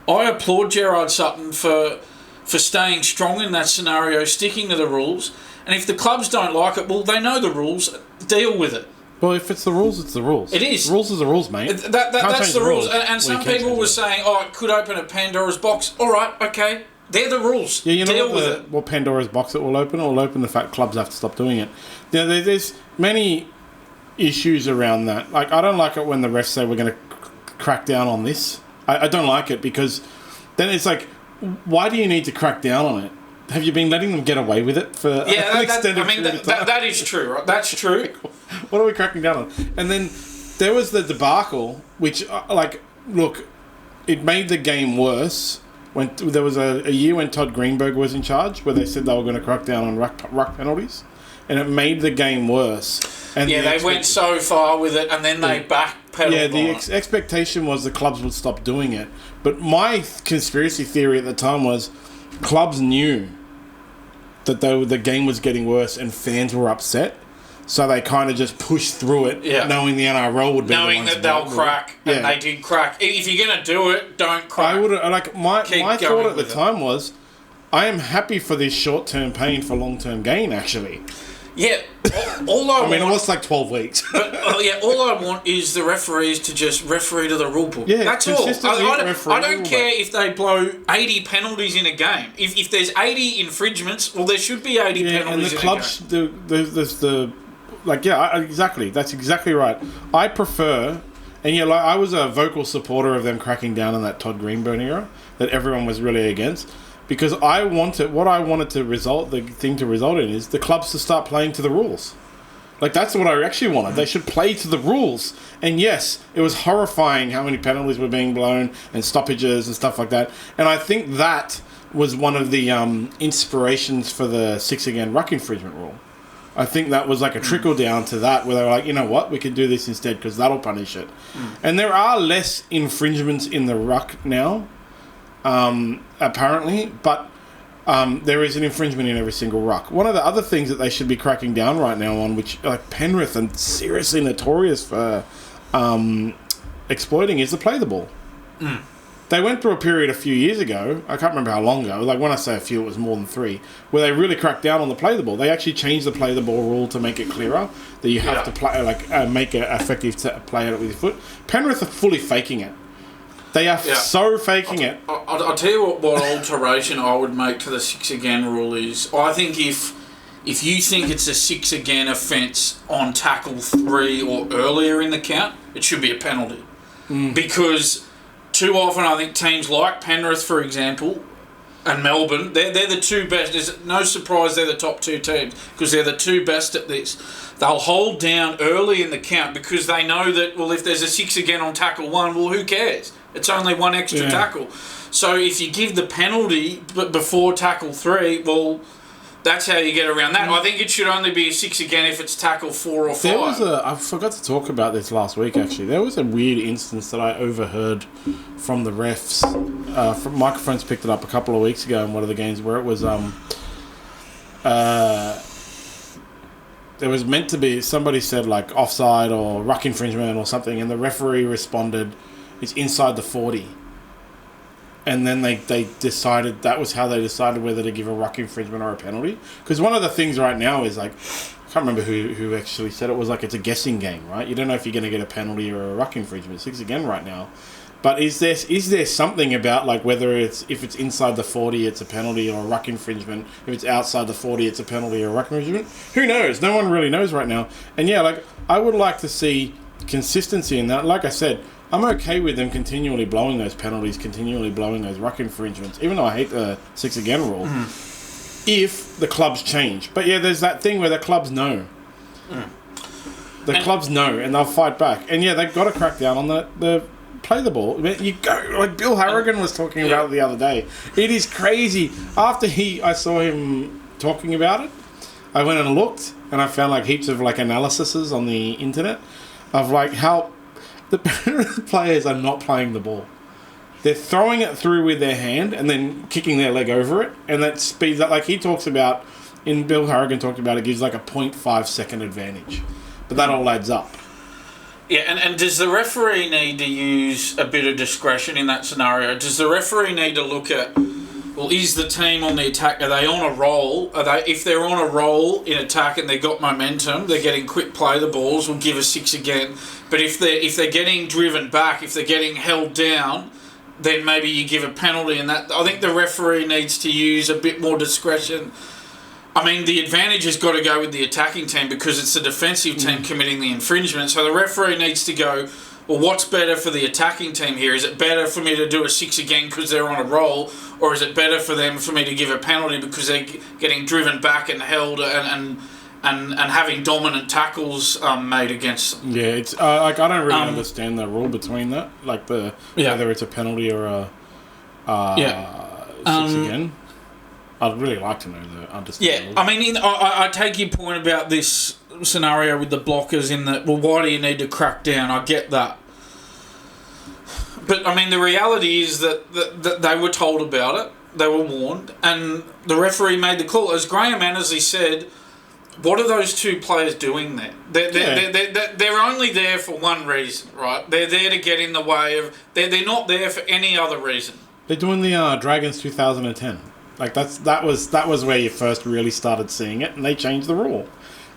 I applaud Gerard Sutton for staying strong in that scenario, sticking to the rules. And if the clubs don't like it, well, they know the rules. Deal with it. Well, if it's the rules, it's the rules. It is. The rules are the rules, mate. That's the rules. And some people were saying, it could open a Pandora's box. All right, okay. They're the rules. Yeah, Deal with it. What Pandora's box it will open? It will open the fact clubs have to stop doing it. There's many issues around that. Like, I don't like it when the refs say we're going to crack down on this. I don't like it because then it's like, why do you need to crack down on it? Have you been letting them get away with it for an extended period of time? That is true, right? That's true. What are we cracking down on? And then there was the debacle, which, it made the game worse. When there was a year when Todd Greenberg was in charge, where they said they were going to crack down on ruck penalties, and it made the game worse. And they went so far with it, and then they backpedaled. Yeah, the expectation was the clubs would stop doing it. But my conspiracy theory at the time was clubs knew that the game was getting worse and fans were upset. So they kind of just pushed through it, knowing the NRL would be knowing that they'll crack, and they did crack. If you're going to do it, don't crack. I would my thought at the time was, I am happy for this short-term pain for long-term gain, actually. Yeah, all I mean, it was like 12 weeks. But, all I want is the referees to just referee to the rule book. Yeah, that's all. I don't care if they blow 80 penalties in a game. If there's 80 infringements, well, there should be 80 penalties and the in clubs, a game. Exactly. That's exactly right. I prefer, and I was a vocal supporter of them cracking down on that Todd Greenburn era that everyone was really against. Because the thing to result in is the clubs to start playing to the rules. Like, that's what I actually wanted. They should play to the rules. And yes, it was horrifying how many penalties were being blown and stoppages and stuff like that. And I think that was one of the inspirations for the 6-again ruck infringement rule. I think that was like a trickle down to that, where they were like, you know what, we can do this instead because that'll punish it. And there are less infringements in the ruck now. Apparently, but there is an infringement in every single ruck. One of the other things that they should be cracking down right now on, which Penrith are seriously notorious for exploiting, is the play the ball. They went through a period a few years ago, I can't remember how long ago, like when I say a few, it was more than 3, where they really cracked down on the play the ball. They actually changed the play the ball rule to make it clearer, that you have to play make it effective to play it with your foot. Penrith are fully faking it. They are so faking it. I'll tell you what alteration I would make to the 6-again rule is, I think if you think it's a 6-again offence on tackle 3 or earlier in the count, it should be a penalty. Because too often I think teams like Penrith, for example, and Melbourne, they're the two best. There's no surprise they're the top 2 teams because they're the 2 best at this. They'll hold down early in the count because they know that, well, if there's a 6-again on tackle 1, well, who cares? It's only 1 extra tackle. So if you give the penalty before tackle 3, well, that's how you get around that. I think it should only be a 6-again if it's tackle 4 or 5. I forgot to talk about this last week, actually. There was a weird instance that I overheard from the refs. From microphones picked it up a couple of weeks ago in one of the games where it was there was meant to be, somebody said like offside or ruck infringement or something, and the referee responded, it's inside the 40. And then they decided, that was how they decided whether to give a ruck infringement or a penalty. Because one of the things right now is like, I can't remember who actually said it, was like it's a guessing game, right? You don't know if you're going to get a penalty or a ruck infringement. 6-again right now. But is there something about like whether if it's inside the 40 it's a penalty or a ruck infringement, if it's outside the 40 it's a penalty or a ruck infringement? Who knows? No one really knows right now. And I would like to see consistency in that. Like I said, I'm okay with them continually blowing those penalties, continually blowing those ruck infringements, even though I hate the 6-again rule, if the clubs change. But yeah, there's that thing where the clubs know. The clubs know, and they'll fight back. And yeah, they've got to crack down on the play the ball. You go, like Bill Harrigan was talking about it the other day. It is crazy. After I saw him talking about it, I went and looked, and I found like heaps of like analyses on the internet of like how the players are not playing the ball. They're throwing it through with their hand and then kicking their leg over it, and that speeds up. Like he talks about, Bill Harrigan talked about, it gives like a 0.5 second advantage, but that all adds up. Yeah, and does the referee need to use a bit of discretion in that scenario? Does the referee need to look at, well, is the team on the attack, are they on a roll? If they're on a roll in attack and they've got momentum, they're getting quick play the balls, we'll give a 6-again. But if they're getting driven back, if they're getting held down, then maybe you give a penalty. And that, I think the referee needs to use a bit more discretion. I mean, the advantage has got to go with the attacking team because it's the defensive team committing the infringement. So the referee needs to go, well, what's better for the attacking team here? Is it better for me to do a 6-again because they're on a roll, or is it better for me to give a penalty because they're getting driven back and held and having dominant tackles made against them? Yeah, it's like I don't really understand the rule between that, like whether it's a penalty or a 6-again. I'd really like to know understand. Yeah, I mean, I take your point about this scenario with the blockers in that, well, why do you need to crack down? I get that. But, I mean, the reality is that they were told about it, they were warned, and the referee made the call. As Graham Annesley said, what are those 2 players doing there? They're only there for one reason, right? They're there to get in the way of... They're not there for any other reason. They're doing the Dragons 2010. Like that was where you first really started seeing it, and they changed the rule.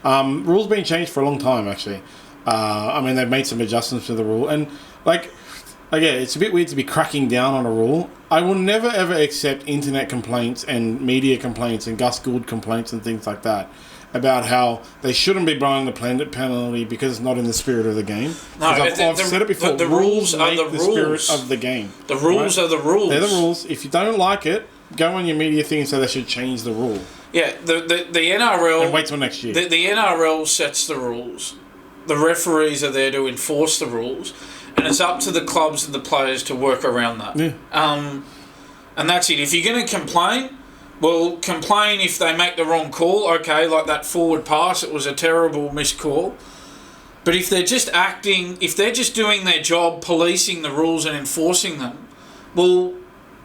Rules been changed for a long time, actually. I mean, they've made some adjustments to the rule, and like, again, it's a bit weird to be cracking down on a rule. I will never ever accept internet complaints and media complaints and Gus Gould complaints and things like that about how they shouldn't be blowing the penalty because it's not in the spirit of the game. No, I've said it before. The rules are the rules. Spirit of the game. The rules are the rules. They're the rules. If you don't like it, go on your media thing and say they should change the rule. Yeah, the NRL... And wait till next year. The NRL sets the rules. The referees are there to enforce the rules. And it's up to the clubs and the players to work around that. Yeah. And that's it. If you're going to complain, well, complain if they make the wrong call. Okay, like that forward pass, it was a terrible missed call. But if they're just doing their job, policing the rules and enforcing them, well,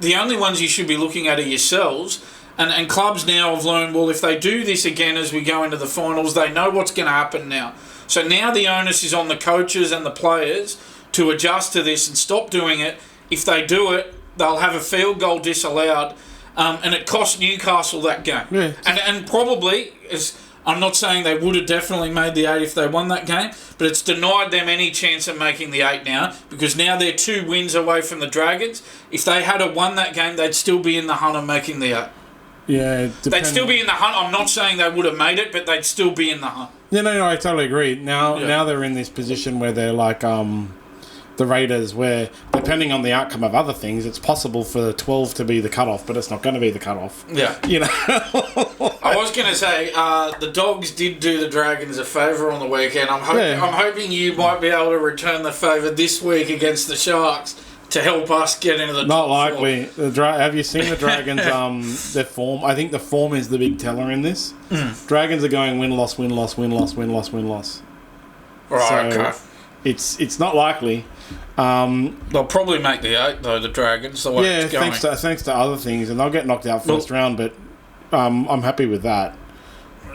the only ones you should be looking at are yourselves. And clubs now have learned, well, if they do this again as we go into the finals, they know what's going to happen now. So now the onus is on the coaches and the players to adjust to this and stop doing it. If they do it, they'll have a field goal disallowed, and it cost Newcastle that game. Yeah. And probably, I'm not saying they would have definitely made the 8 if they won that game, but it's denied them any chance of making the 8 now, because now they're 2 wins away from the Dragons. If they had won that game, they'd still be in the hunt of making the 8. Yeah, they'd still be in the hunt. I'm not saying they would have made it, but they'd still be in the hunt. Yeah, no, I totally agree. Now they're in this position where they're like the Raiders, where depending on the outcome of other things, it's possible for the 12 to be the cutoff, but it's not going to be the cutoff. Yeah, you know. I was going to say the Dogs did do the Dragons a favour on the weekend. I'm hoping you might be able to return the favour this week against the Sharks to help us get into the not top likely. Have you seen the Dragons? Their form. I think the form is the big teller in this. Dragons are going win-loss, win-loss, win-loss, win-loss, win-loss. Right. Okay. It's not likely. They'll probably make the 8 though. The Dragons. The way it's going. Thanks to other things, and they'll get knocked out first round. But I'm happy with that.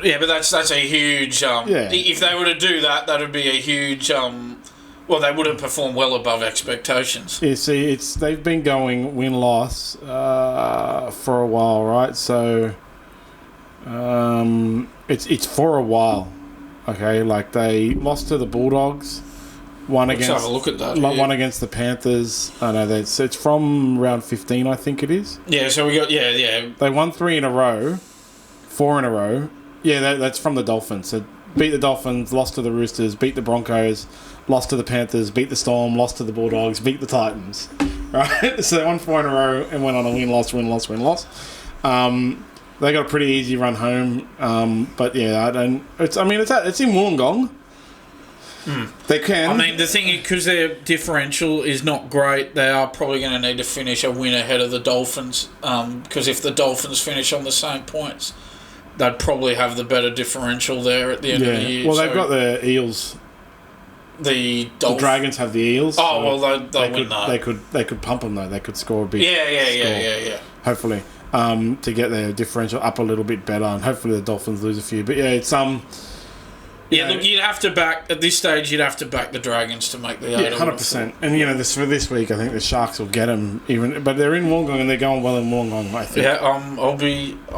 Yeah, but that's a huge. If they were to do that, that would be a huge. Well, they would have performed well above expectations. Yeah, see, they've been going win-loss for a while, right? So it's for a while. Okay, like they lost to the Bulldogs. Let's have a look at that. One against the Panthers. I know that's it's from round 15, I think it is. Yeah, so we got They won 4 in a row. Yeah, that's from the Dolphins. So beat the Dolphins, lost to the Roosters, beat the Broncos, lost to the Panthers, beat the Storm, lost to the Bulldogs, beat the Titans. Right? So they won 4 in a row and went on a win-loss. They got a pretty easy run home. But yeah, it's in Wollongong. They can. I mean, the thing is, because their differential is not great, they are probably going to need to finish a win ahead of the Dolphins. Because if the Dolphins finish on the same points, they'd probably have the better differential there at the end of the year. Well, they've got the Eels. The Dragons have the Eels. Oh, well, they win that. They could pump them though. They could score a big. Yeah. Hopefully, to get their differential up a little bit better, and hopefully the Dolphins lose a few. But yeah, it's look, you'd have to back at this stage. You'd have to back the Dragons to make the 8. 100%. And for this week, I think the Sharks will get them. But they're in Wollongong and they're going well in Wollongong, I think. Yeah, I'll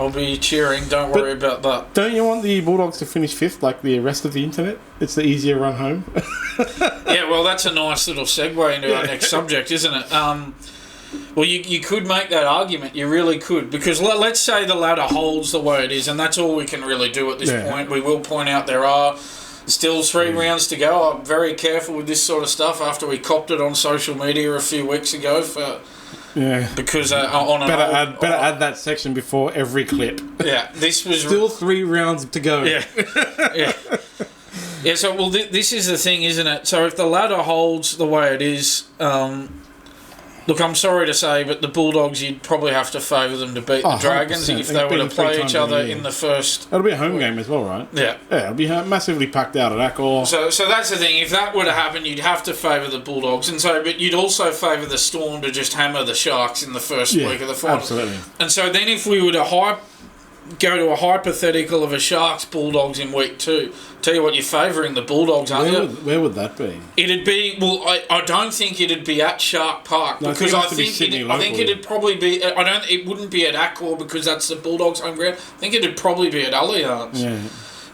be cheering. Don't worry about that. Don't you want the Bulldogs to finish 5th, like the rest of the internet? It's the easier run home. Yeah, well, that's a nice little segue into our next subject, isn't it? Well, you could make that argument. You really could. Because let's say the ladder holds the way it is, and that's all we can really do at this point. We will point out there are still 3 rounds to go. I'm very careful with this sort of stuff after we copped it on social media a few weeks ago. Because better add that section before every clip. Yeah, this was... Still 3 rounds to go. Yeah. Yeah, so, well, this is the thing, isn't it? So if the ladder holds the way it is... Look, I'm sorry to say, but the Bulldogs, you'd probably have to favour them to beat the Dragons 100%. If they were to play each other in the first... It'll be a home game as well, right? Yeah. Yeah, it'll be massively packed out at Accor. So that's the thing. If that were to happen, you'd have to favour the Bulldogs. But you'd also favour the Storm to just hammer the Sharks in the first week of the final. Absolutely. And so then if we were to go to a hypothetical of a Sharks Bulldogs in week 2. Tell you what, you're favouring the Bulldogs, aren't you? Where would that be? It'd be I don't think it'd be at Shark Park because I think it'd probably be. It wouldn't be at Accor because that's the Bulldogs' home ground. I think it'd probably be at Allianz. Yeah.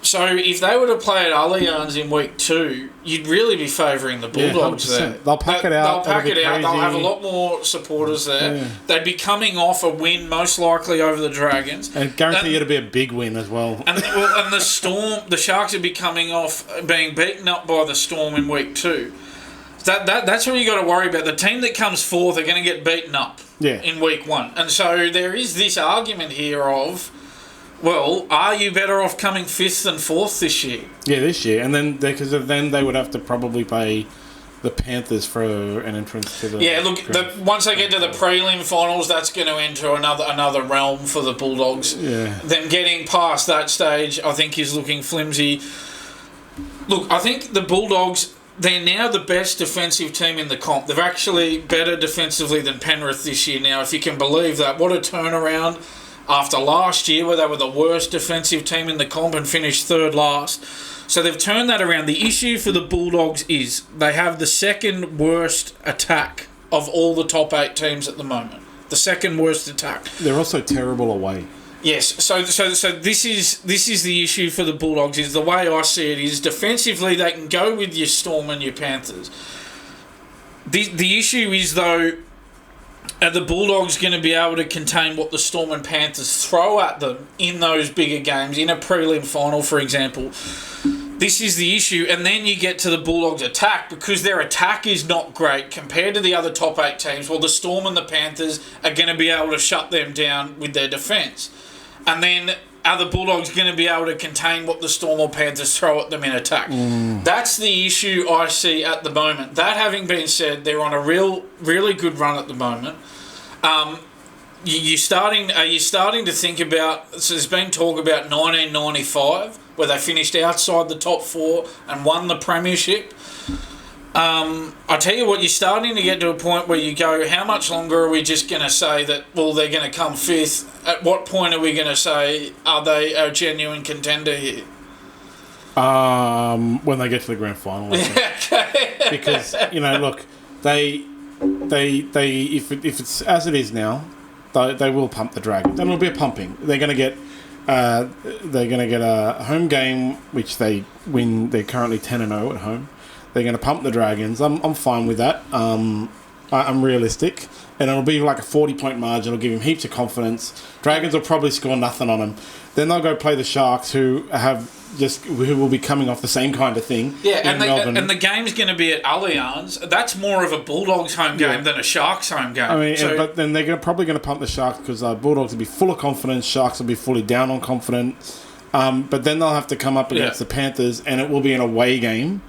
So if they were to play at Allianz in week 2, you'd really be favouring the Bulldogs there. They'll pack it out. They'll pack it out. They'll have a lot more supporters there. Yeah. They'd be coming off a win, most likely over the Dragons. And guarantee it'll be a big win as well. And the Storm, the Sharks would be coming off being beaten up by the Storm in week 2. That's what you got to worry about. The team that comes fourth are going to get beaten up in week 1. And so there is this argument here of, well, are you better off coming 5th than 4th this year? Yeah, this year. And then, because then they would have to probably pay the Panthers for an entrance to the... Yeah, look, once they get to the prelim finals, that's going to enter another realm for the Bulldogs. Yeah. Them getting past that stage, I think, is looking flimsy. Look, I think the Bulldogs, they're now the best defensive team in the comp. They're actually better defensively than Penrith this year now, if you can believe that. What a turnaround after last year where they were the worst defensive team in the comp and finished 3rd last. So they've turned that around. The issue for the Bulldogs is they have the second worst attack of all the top 8 teams at the moment. The second worst attack. They're also terrible away. Yes, so this is the issue for the Bulldogs. Is the way I see it is defensively they can go with your Storm and your Panthers. The issue is though, are the Bulldogs going to be able to contain what the Storm and Panthers throw at them in those bigger games, in a prelim final, for example? This is the issue. And then you get to the Bulldogs' attack, because their attack is not great compared to the other top 8 teams. Well, the Storm and the Panthers are going to be able to shut them down with their defence. And then are the Bulldogs going to be able to contain what the Storm or Panthers throw at them in attack? That's the issue I see at the moment. That having been said, they're on a really good run at the moment. Are you starting to think about... So there's been talk about 1995, where they finished outside the top 4 and won the premiership. I tell you what, you're starting to get to a point where you go, how much longer are we just going to say that, well, they're going to come 5th? At what point are we going to say, are they a genuine contender here? When they get to the grand final. I think. Because, look, they if it's as it is now, they will pump the Dragons. And it'll be a pumping. They're going to get a home game, which they win. They're currently 10-0 at home. They're going to pump the Dragons. I'm fine with that. I'm realistic. And it'll be like a 40-point margin. It'll give him heaps of confidence. Dragons will probably score nothing on them. Then they'll go play the Sharks, who will be coming off the same kind of thing. Yeah, and the game's going to be at Allianz. That's more of a Bulldogs home game than a Sharks home game. I mean, but then they're probably going to pump the Sharks because Bulldogs will be full of confidence. Sharks will be fully down on confidence. But then they'll have to come up against the Panthers, and it will be an away game.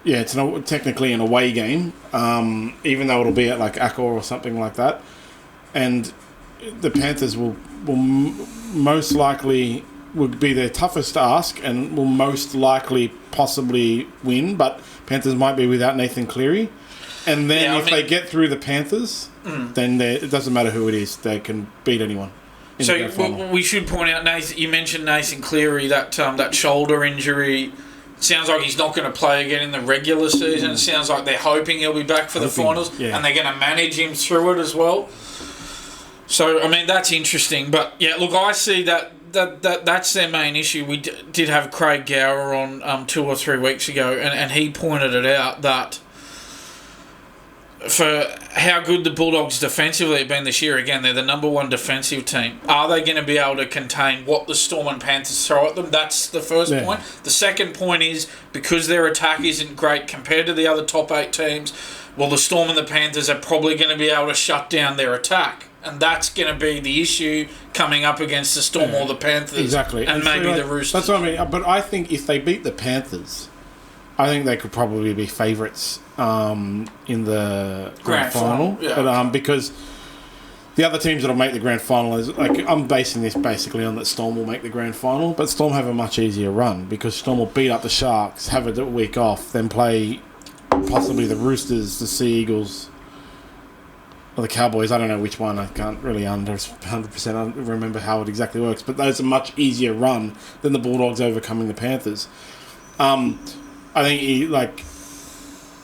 It's technically an away game, even though it'll be at like Accor or something like that. And the Panthers will most likely would be their toughest ask and will most likely possibly win, but Panthers might be without Nathan Cleary. And then they get through the Panthers, then it doesn't matter who it is, they can beat anyone. So we should point out, Nathan, you mentioned Nathan Cleary, that shoulder injury. Sounds like he's not going to play again in the regular season. It sounds like they're hoping he'll be back for the finals, and they're going to manage him through it as well. So, I mean, that's interesting. But, yeah, look, I see that's their main issue. We did have Craig Gower on 2 or 3 weeks ago, and he pointed it out that for how good the Bulldogs defensively have been this year, again, they're the number 1 defensive team. Are they going to be able to contain what the Storm and Panthers throw at them? That's the first point. The second point is, because their attack isn't great compared to the other top 8 teams, well, the Storm and the Panthers are probably going to be able to shut down their attack. And that's going to be the issue coming up against the Storm or the Panthers. Exactly. And maybe the Roosters. That's what I mean. But I think if they beat the Panthers, I think they could probably be favourites in the grand final. Yeah, but, because the other teams that'll make the grand final is, like, I'm basing this basically on that Storm will make the grand final, but Storm have a much easier run because Storm will beat up the Sharks, have a week off, then play possibly the Roosters, the Sea Eagles, or the Cowboys. I don't know which one. I can't really 100% remember how it exactly works. But those are much easier run than the Bulldogs overcoming the Panthers. I think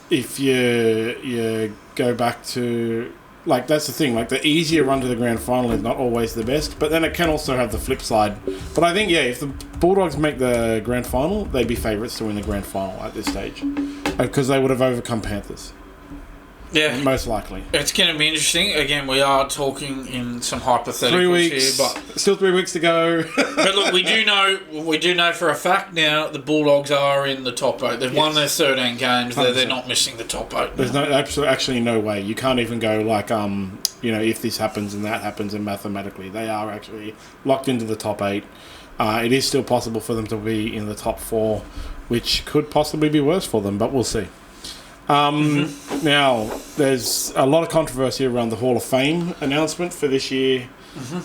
if you go back to, like, that's the thing, like, the easier run to the grand final is not always the best, but then it can also have the flip side. But I think, yeah, if the Bulldogs make the grand final, they'd be favourites to win the grand final at this stage, because they would have overcome Panthers. Yeah. Most likely. It's going to be interesting. Again, we are talking in some hypotheticals 3 weeks, here, but still 3 weeks to go. but look, we do know for a fact now the Bulldogs are in the top 8. They've won their 13 games. They're not missing the top 8. There's actually no way. You can't even go like, if this happens and that happens, and mathematically they are actually locked into the top 8. It is still possible for them to be in the top 4, which could possibly be worse for them, but we'll see. Now, there's a lot of controversy around the Hall of Fame announcement for this year.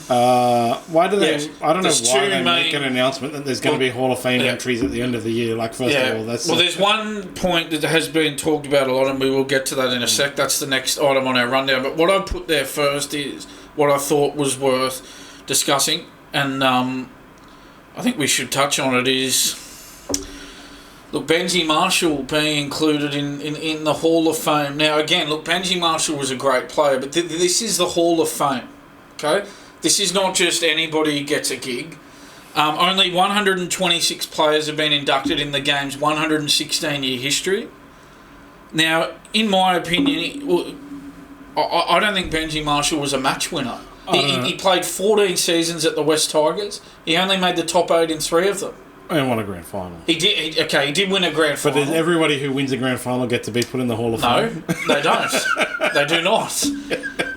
Why do they? Yes. I don't know There's why two they make main- an announcement that there's going to be Hall of Fame entries at the end of the year. Like, first of all, that's there's one point that has been talked about a lot, and we will get to that in a sec. That's the next item on our rundown. But what I put there first is what I thought was worth discussing, and I think we should touch on it. Is look, Benji Marshall being included in the Hall of Fame. Now, again, look, Benji Marshall was a great player, but this is the Hall of Fame, okay? This is not just anybody gets a gig. Only 126 players have been inducted in the game's 116-year history. Now, in my opinion, I don't think Benji Marshall was a match winner. He played 14 seasons at the West Tigers. He only made the top 8 in 3 of them. And won a grand final. He did win a grand final. But does everybody who wins a grand final get to be put in the Hall of Fame? No, they don't. They do not.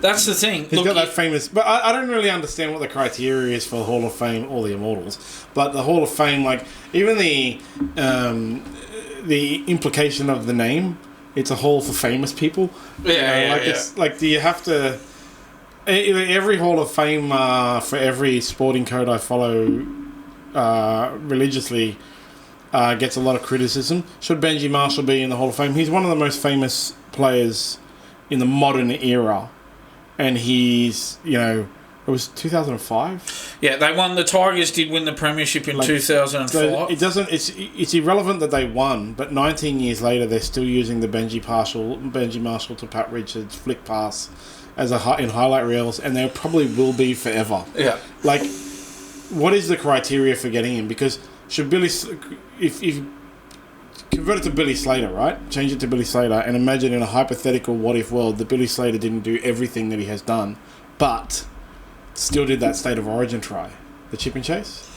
That's the thing. He's got that famous... But I don't really understand what the criteria is for the Hall of Fame or the Immortals. But the Hall of Fame, like, even the implication of the name, it's a hall for famous people. It's like, do you have to... Every Hall of Fame for every sporting code I follow... religiously gets a lot of criticism. Should Benji Marshall be in the Hall of Fame? He's one of the most famous players in the modern era, and he's, it was 2005. Yeah, they won. The Tigers did win the premiership in 2005. So it doesn't. It's irrelevant that they won, but 19 years later they're still using the Benji Marshall to Pat Richards flick pass as in highlight reels, and there probably will be forever. Yeah, like. What is the criteria for getting him? Because should if convert it to Billy Slater, right? Change it to Billy Slater, and imagine in a hypothetical what-if world that Billy Slater didn't do everything that he has done, but still did that State of Origin try, the chip and chase.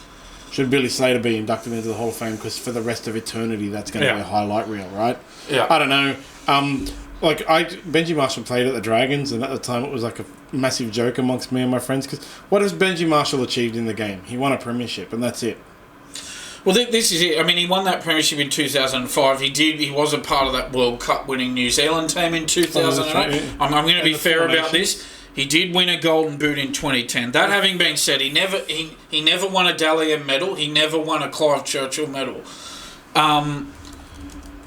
Should Billy Slater be inducted into the Hall of Fame? Because for the rest of eternity, that's going to be a highlight reel, right? Yeah. I don't know. Benji Marshall played at the Dragons, and at the time it was like a massive joke amongst me and my friends, because what has Benji Marshall achieved in the game? He won a premiership, and that's it. Well, this is it. I mean, he won that premiership in 2005. He was a part of that World Cup winning New Zealand team in 2008. I'm going to be fair about this. He did win a Golden Boot in 2010. That having been said, he never won a Dally M medal. He never won a Clive Churchill medal.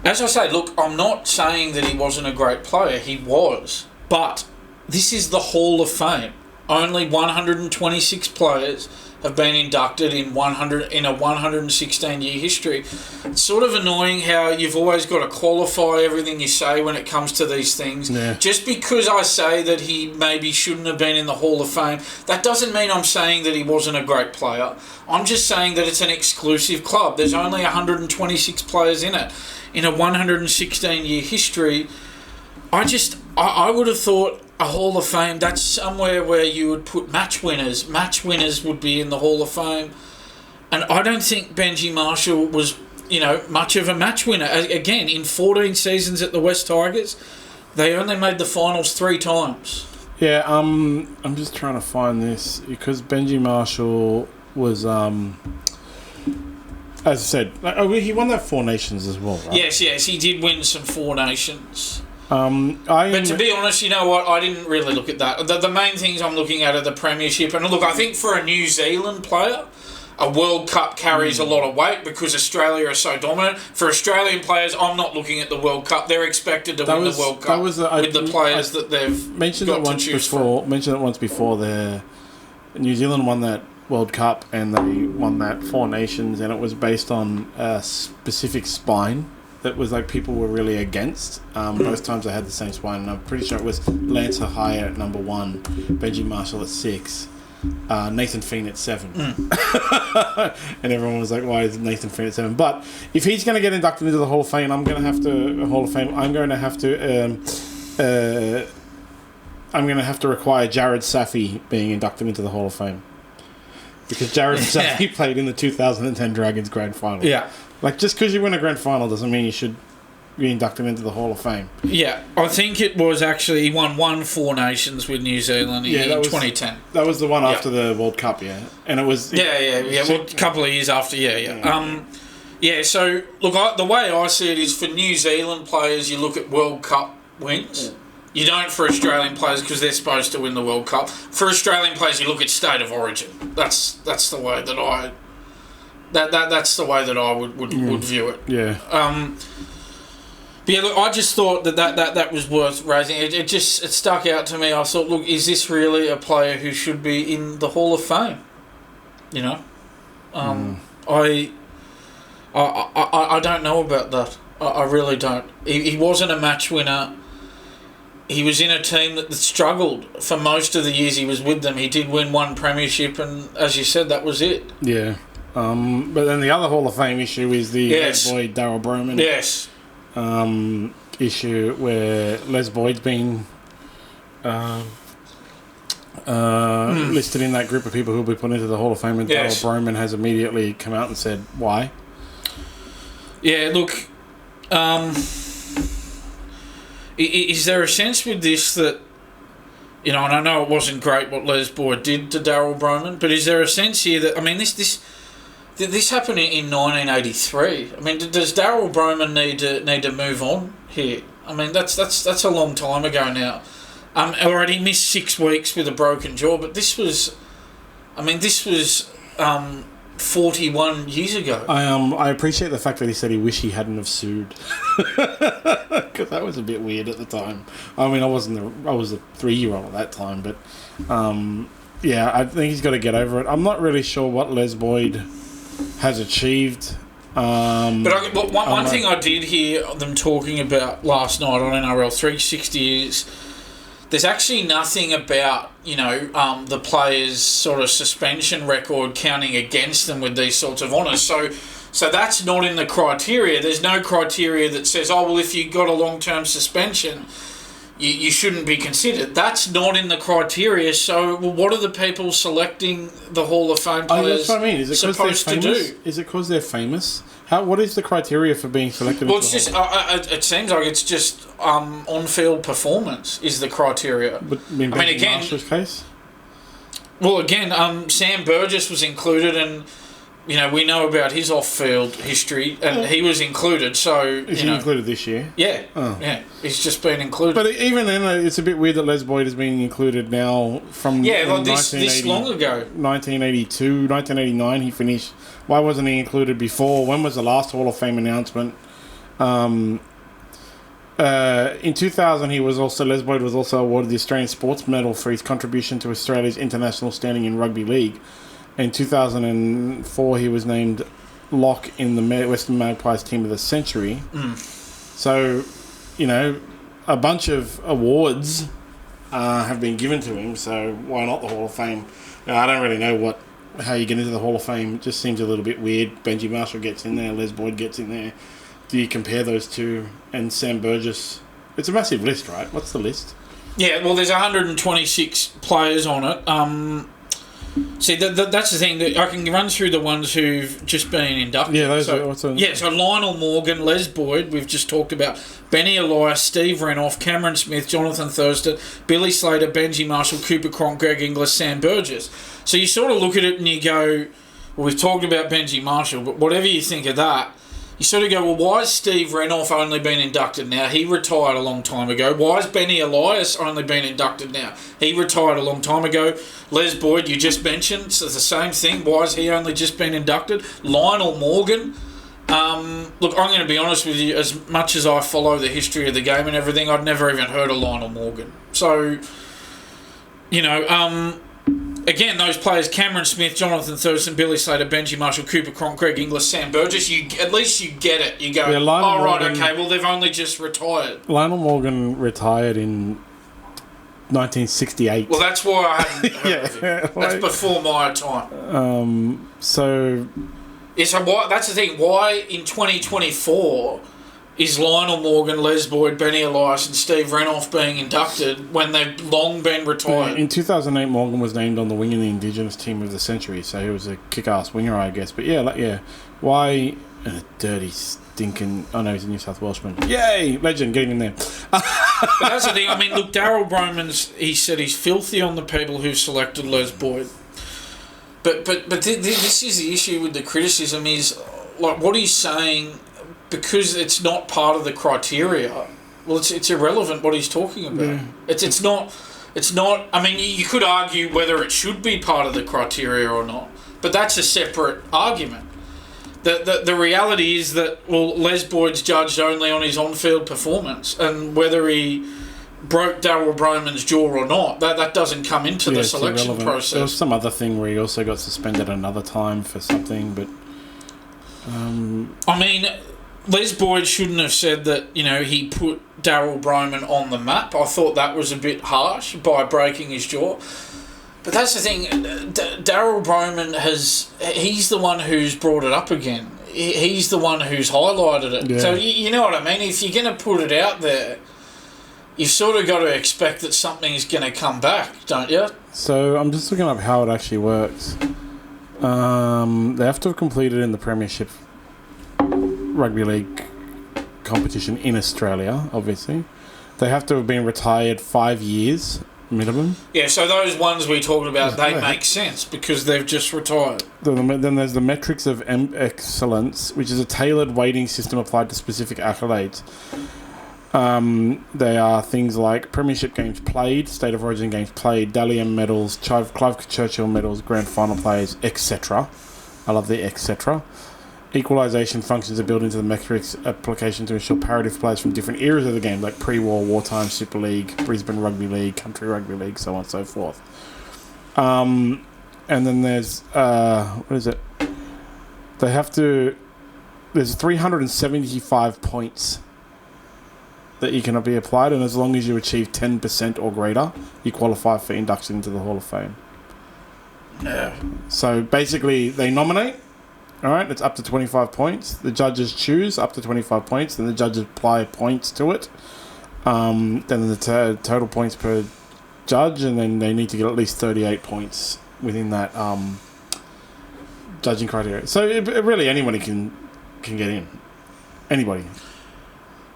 As I say, look, I'm not saying that he wasn't a great player. He was. But this is the Hall of Fame. Only 126 players have been inducted in a 116-year history. It's sort of annoying how you've always got to qualify everything you say when it comes to these things. Yeah. Just because I say that he maybe shouldn't have been in the Hall of Fame, that doesn't mean I'm saying that he wasn't a great player. I'm just saying that it's an exclusive club. There's only 126 players in it. In a 116-year history, I would have thought a Hall of Fame, that's somewhere where you would put match winners. Match winners would be in the Hall of Fame. And I don't think Benji Marshall was, much of a match winner. Again, in 14 seasons at the West Tigers, they only made the finals 3 times. Yeah, I'm just trying to find this, because Benji Marshall was... as I said, he won that 4 Nations as well, right? Yes, he did win some 4 Nations. But to be honest, you know what? I didn't really look at that. The main things I'm looking at are the premiership. And look, I think for a New Zealand player, a World Cup carries a lot of weight because Australia are so dominant. For Australian players, I'm not looking at the World Cup. They're expected to win the World Cup with the players that they've mentioned got it once to choose before. from. Mentioned it once before. New Zealand won that World Cup and they won that Four Nations, and it was based on a specific spine that was like people were really against. Both times they had the same spine, and I'm pretty sure it was Lance Hahaya at number 1, Benji Marshall at 6. Nathan Feen at 7. And everyone was like, why is Nathan Feen at 7? But if he's going to get inducted into the Hall of Fame, I'm going to have to require Jared Safi being inducted into the Hall of Fame. Because Jared Safi played in the 2010 Dragons Grand Final. Yeah. Like, just because you win a Grand Final doesn't mean you should be inducted into the Hall of Fame. Yeah, I think it was actually, he won 1 Four Nations with New Zealand in 2010. That was the one after the World Cup, yeah. And it was... Yeah. Well, a couple of years after, yeah. So, look, the way I see it is for New Zealand players, you look at World Cup wins. Yeah. You don't for Australian players because they're supposed to win the World Cup. For Australian players, you look at state of origin. That's the way that I... That's the way that I would view it. Yeah. But yeah, look, I just thought that was worth raising. It stuck out to me. I thought, look, is this really a player who should be in the Hall of Fame? You know, I don't know about that. I really don't. He wasn't a match winner. He was in a team that struggled for most of the years he was with them. He did win 1 premiership, and as you said, that was it. Yeah. But then the other Hall of Fame issue is the boy Darryl Brohman. Yes. Issue where Les Boyd's been listed in that group of people who will be put into the Hall of Fame, and Darryl Brohman has immediately come out and said why. Yeah, look, is there a sense with this that, you know, and I know it wasn't great what Les Boyd did to Darryl Brohman, but is there a sense here that, I mean, this happened in 1983. I mean, does Darryl Brohman need to move on here? I mean, that's a long time ago now. Already missed 6 weeks with a broken jaw, but this was 41 years ago. I appreciate the fact that he said he wished he hadn't have sued, because that was a bit weird at the time. I mean, I was a 3-year-old at that time, but yeah, I think he's got to get over it. I'm not really sure what Les Boyd has achieved. But one thing I did hear them talking about last night on NRL 360 is there's actually nothing about, you know, the players' sort of suspension record counting against them with these sorts of honours. So that's not in the criteria. There's no criteria that says, oh, well, if you got a long-term suspension, you shouldn't be considered. That's not in the criteria. So, well, what are the people selecting the Hall of Fame players that's what I mean. Is it supposed to do? Is it because they're famous? What is the criteria for being selected? Well, it's just. It seems like it's just on-field performance is the criteria. But, I mean, again, Marshall's case. Well, again, Sam Burgess was included, and you know we know about his off-field history, and he was included. So is he included this year? Yeah, yeah, he's just been included. But even then, it's a bit weird that Les Boyd has been included now from this long ago. 1982, 1989. He finished. Why wasn't he included before? When was the last Hall of Fame announcement? In 2000, Les Boyd was also awarded the Australian Sports Medal for his contribution to Australia's international standing in rugby league. In 2004, he was named lock in the Western Magpies Team of the Century. So, you know, a bunch of awards have been given to him, so why not the Hall of Fame? I don't really know how you get into the Hall of Fame. It just seems a little bit weird. Benji Marshall gets in there, Les Boyd gets in there. Do you compare those two? And Sam Burgess? It's a massive list, right? What's the list? Yeah, well, there's 126 players on it. See, that's the thing. That I can run through the ones who've just been inducted. Yeah, those so Lionel Morgan, Les Boyd, we've just talked about. Benny Elias, Steve Renouf, Cameron Smith, Jonathan Thurston, Billy Slater, Benji Marshall, Cooper Cronk, Greg Inglis, Sam Burgess. So you sort of look at it and you go, well, we've talked about Benji Marshall, but whatever you think of that, you sort of go, well, why has Steve Renouf only been inducted now? He retired a long time ago. Why has Benny Elias only been inducted now? He retired a long time ago. Les Boyd, you just mentioned, so it's the same thing. Why has he only just been inducted? Lionel Morgan. Look, I'm going to be honest with you, as much as I follow the history of the game and everything, I'd never even heard of Lionel Morgan. So, you know, again, those players, Cameron Smith, Jonathan Thurston, Billy Slater, Benji Marshall, Cooper Cronk, Greg Inglis, Sam Burgess, at least you get it. You go, okay, well, they've only just retired. Lionel Morgan retired in 1968. Well, that's why I hadn't heard of him. That's before my time. So that's the thing. Why in 2024 is Lionel Morgan, Les Boyd, Benny Elias and Steve Renouf being inducted when they've long been retired? In 2008, Morgan was named on the wing in the Indigenous Team of the Century, so he was a kick-ass winger, I guess. But yeah. Why a dirty, stinking... Oh, no, he's a New South Welshman. Yay! Legend, getting in there. But that's the thing. I mean, look, Darryl Brohman, he said he's filthy on the people who selected Les Boyd. But this is the issue with the criticism is, like, what he's saying... Because it's not part of the criteria, well, it's irrelevant what he's talking about. Yeah. It's not. I mean, you could argue whether it should be part of the criteria or not, but that's a separate argument. The reality is that, well, Les Boyd's judged only on his on-field performance, and whether he broke Darryl Brohman's jaw or not, that doesn't come into the selection process. There was some other thing where he also got suspended another time for something, but... I mean... Les Boyd shouldn't have said that, you know, he put Darryl Brohman on the map. I thought that was a bit harsh by breaking his jaw. But that's the thing. Darryl Brohman he's the one who's brought it up again. He's the one who's highlighted it. Yeah. So you know what I mean? If you're going to put it out there, you've sort of got to expect that something's going to come back, don't you? So I'm just looking up how it actually works. They have to have completed in the premiership Rugby League competition in Australia, obviously. They have to have been retired 5 years minimum. Yeah, so those ones we talked about, they make sense because they've just retired. Then there's the metrics of excellence, which is a tailored weighting system applied to specific accolades. They are things like premiership games played, state of origin games played, Dally M medals, Clive Churchill medals, grand final players, etc. I love the etc. Equalisation functions are built into the metrics application to ensure parity of players from different eras of the game, like pre-war, wartime, Super League, Brisbane Rugby League, Country Rugby League, so on and so forth. And then there's, what is it? There's 375 points that you can be applied, and as long as you achieve 10% or greater, you qualify for induction into the Hall of Fame. Yeah. So basically, they nominate. All right, it's up to 25 points. The judges choose up to 25 points. Then the judges apply points to it. Then the total points per judge, and then they need to get at least 38 points within that judging criteria. So really, anybody can get in. Anybody.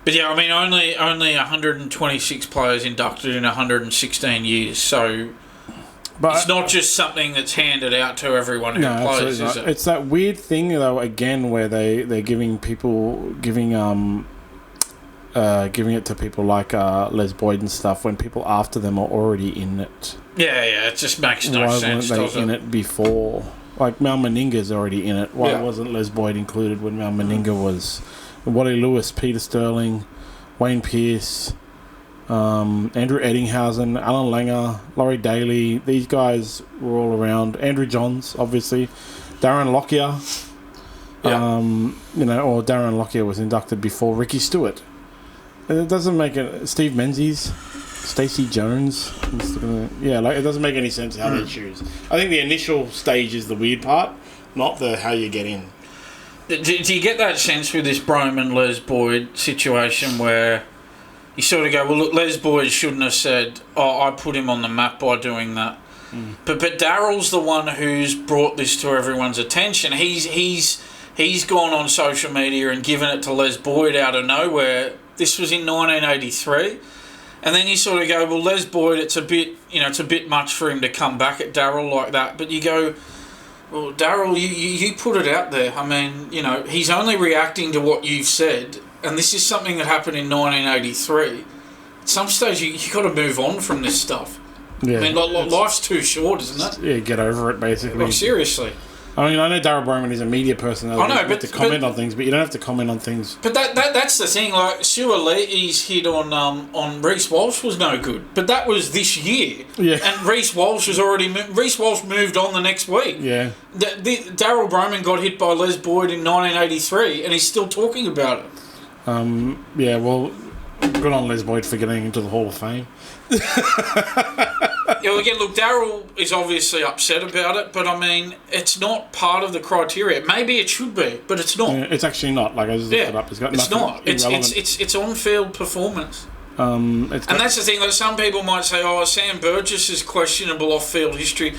But yeah, I mean, only 126 players inducted in 116 years. So. But it's not just something that's handed out to everyone who plays, is it? It's that weird thing, though, again, where they're giving it to people like Les Boyd and stuff when people after them are already in it. Yeah, it just makes no sense. Why weren't they in it before? Like Mal Meninga's already in it. Why wasn't Les Boyd included when Mal Meninga was? Wally Lewis, Peter Sterling, Wayne Pearce. Andrew Eddinghausen, Alan Langer, Laurie Daly, these guys were all around. Andrew Johns, obviously. Darren Lockyer. Or Darren Lockyer was inducted before Ricky Stewart. It doesn't make it... Steve Menzies, Stacey Jones. It doesn't make any sense how they choose. I think the initial stage is the weird part, not the how you get in. Do you get that sense with this Brohman, Les Boyd situation where... You sort of go, well, look, Les Boyd shouldn't have said, I put him on the map by doing that. Mm. But Darryl's the one who's brought this to everyone's attention. He's gone on social media and given it to Les Boyd out of nowhere. This was in 1983. And then you sort of go, well, Les Boyd, it's a bit much for him to come back at Darryl like that. But you go, Well, Darryl, you put it out there. I mean, he's only reacting to what you've said, and this is something that happened in 1983. At some stage, you got to move on from this stuff. Yeah, I mean, life's too short, isn't it? Yeah, get over it, basically. Like, seriously. I mean, I know Darryl Brohman is a media personality. I know, but to comment on things, but you don't have to comment on things. But that's the thing. Like Stewart Lee's hit on Reece Walsh was no good, but that was this year. Yeah. And Reece Walsh moved on the next week. Yeah. Darryl Brohman got hit by Les Boyd in 1983, and he's still talking about it. Yeah. Well, good on Les Boyd for getting into the Hall of Fame. Yeah, well, again, look, Darryl is obviously upset about it, but I mean, it's not part of the criteria. Maybe it should be, but it's not. Yeah, it's actually not. Like I just looked it up. It's not. It's on-field performance. And that's the thing. Like some people might say, "Oh, Sam Burgess's questionable off-field history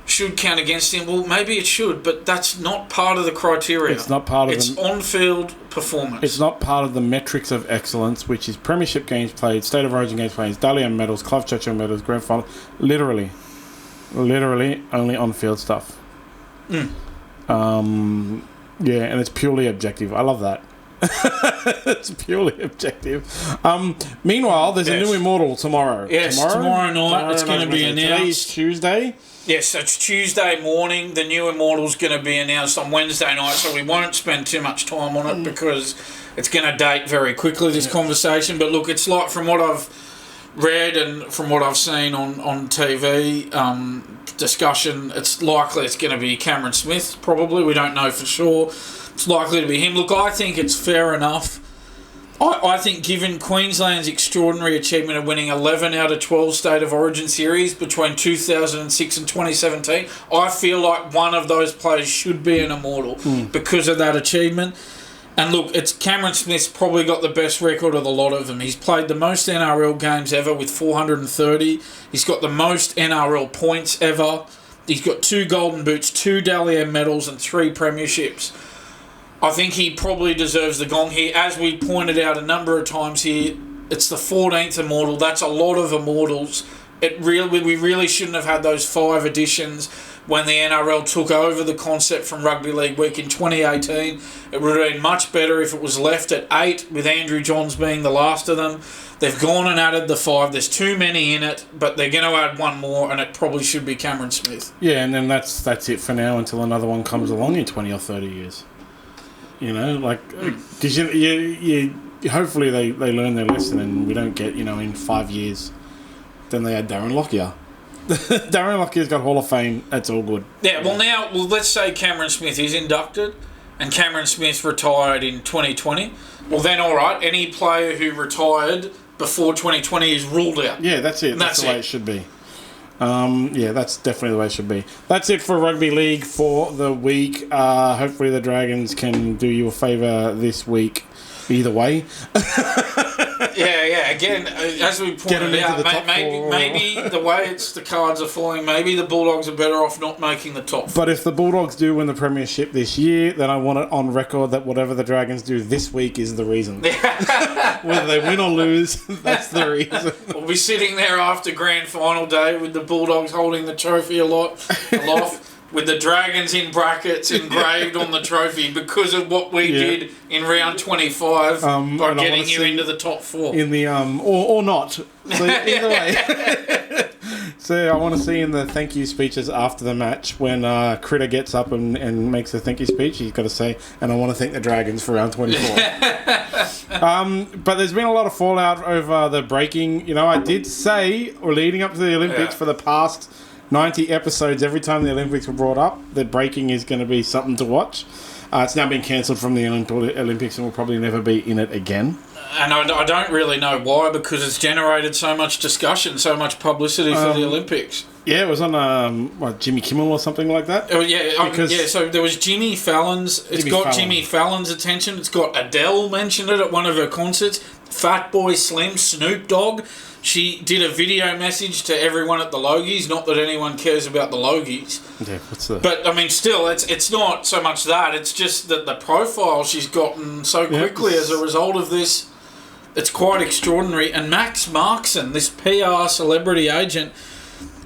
should count against him." Well, maybe it should, but that's not part of the criteria. It's not part of It's on-field performance. It's not part of the metrics of excellence, which is premiership games played, state of origin games played, Dally M medals, Clive Churchill medals, grand final. Literally only on-field stuff. Yeah, and it's purely objective. I love that. It's purely objective. Meanwhile, there's a new immortal tomorrow. Yes, tomorrow night it's going to be announced. Today's Tuesday. Yes, so it's Tuesday morning. The new Immortal's going to be announced on Wednesday night, so we won't spend too much time on it because it's going to date very quickly, this conversation. But look, it's like from what I've read and from what I've seen on TV discussion, it's likely it's going to be Cameron Smith, probably. We don't know for sure. It's likely to be him. Look, I think it's fair enough. I think given Queensland's extraordinary achievement of winning 11 out of 12 State of Origin series between 2006 and 2017, I feel like one of those players should be an Immortal because of that achievement. And look, it's Cameron Smith's probably got the best record of the lot of them. He's played the most NRL games ever with 430. He's got the most NRL points ever. He's got 2 Golden Boots, 2 Dally M medals and 3 premierships. I think he probably deserves the gong here. As we pointed out a number of times here, it's the 14th Immortal. That's a lot of Immortals. We really shouldn't have had those 5 additions when the NRL took over the concept from Rugby League Week in 2018. It would have been much better if it was left at 8, with Andrew Johns being the last of them. They've gone and added the 5. There's too many in it, but they're going to add one more, and it probably should be Cameron Smith. Yeah, and then that's it for now until another one comes along in 20 or 30 years. You know, like, because you hopefully they learn their lesson and we don't get, in 5 years, then they had Darren Lockyer. Darren Lockyer's got Hall of Fame. That's all good. Yeah, well, let's say Cameron Smith is inducted and Cameron Smith retired in 2020. Well, then, all right, any player who retired before 2020 is ruled out. Yeah, that's it. That's the way it should be. Yeah, that's definitely the way it should be. That's it for Rugby League for the week. Hopefully the Dragons can do you a favour this week. Either way. Yeah. Again, as we pointed out, maybe the way the cards are falling, maybe the Bulldogs are better off not making the top 4. But if the Bulldogs do win the premiership this year, then I want it on record that whatever the Dragons do this week is the reason. Whether they win or lose, that's the reason. We'll be sitting there after grand final day with the Bulldogs holding the trophy aloft, with the Dragons in brackets engraved on the trophy because of what we did in round 25 by getting you into the top 4. In the or not. So either way. So I want to see in the thank you speeches after the match when Critter gets up and makes a thank you speech, he's got to say, and I want to thank the Dragons for round 24. But there's been a lot of fallout over the breaking. I did say, leading up to the Olympics for the past 90 episodes, every time the Olympics were brought up, that breaking is going to be something to watch. It's now been cancelled from the Olympics and will probably never be in it again. And I don't really know why, because it's generated so much discussion, so much publicity for the Olympics. Yeah, it was on Jimmy Kimmel or something like that. Oh yeah, so there was Jimmy Fallon's. Jimmy Fallon's attention. It's got Adele mentioned it at one of her concerts. Fatboy Slim, Snoop Dogg. She did a video message to everyone at the Logies. Not that anyone cares about the Logies. Yeah, what's the... But I mean, still, it's not so much that. It's just that the profile she's gotten so quickly as a result of this. It's quite extraordinary. And Max Markson, this PR celebrity agent,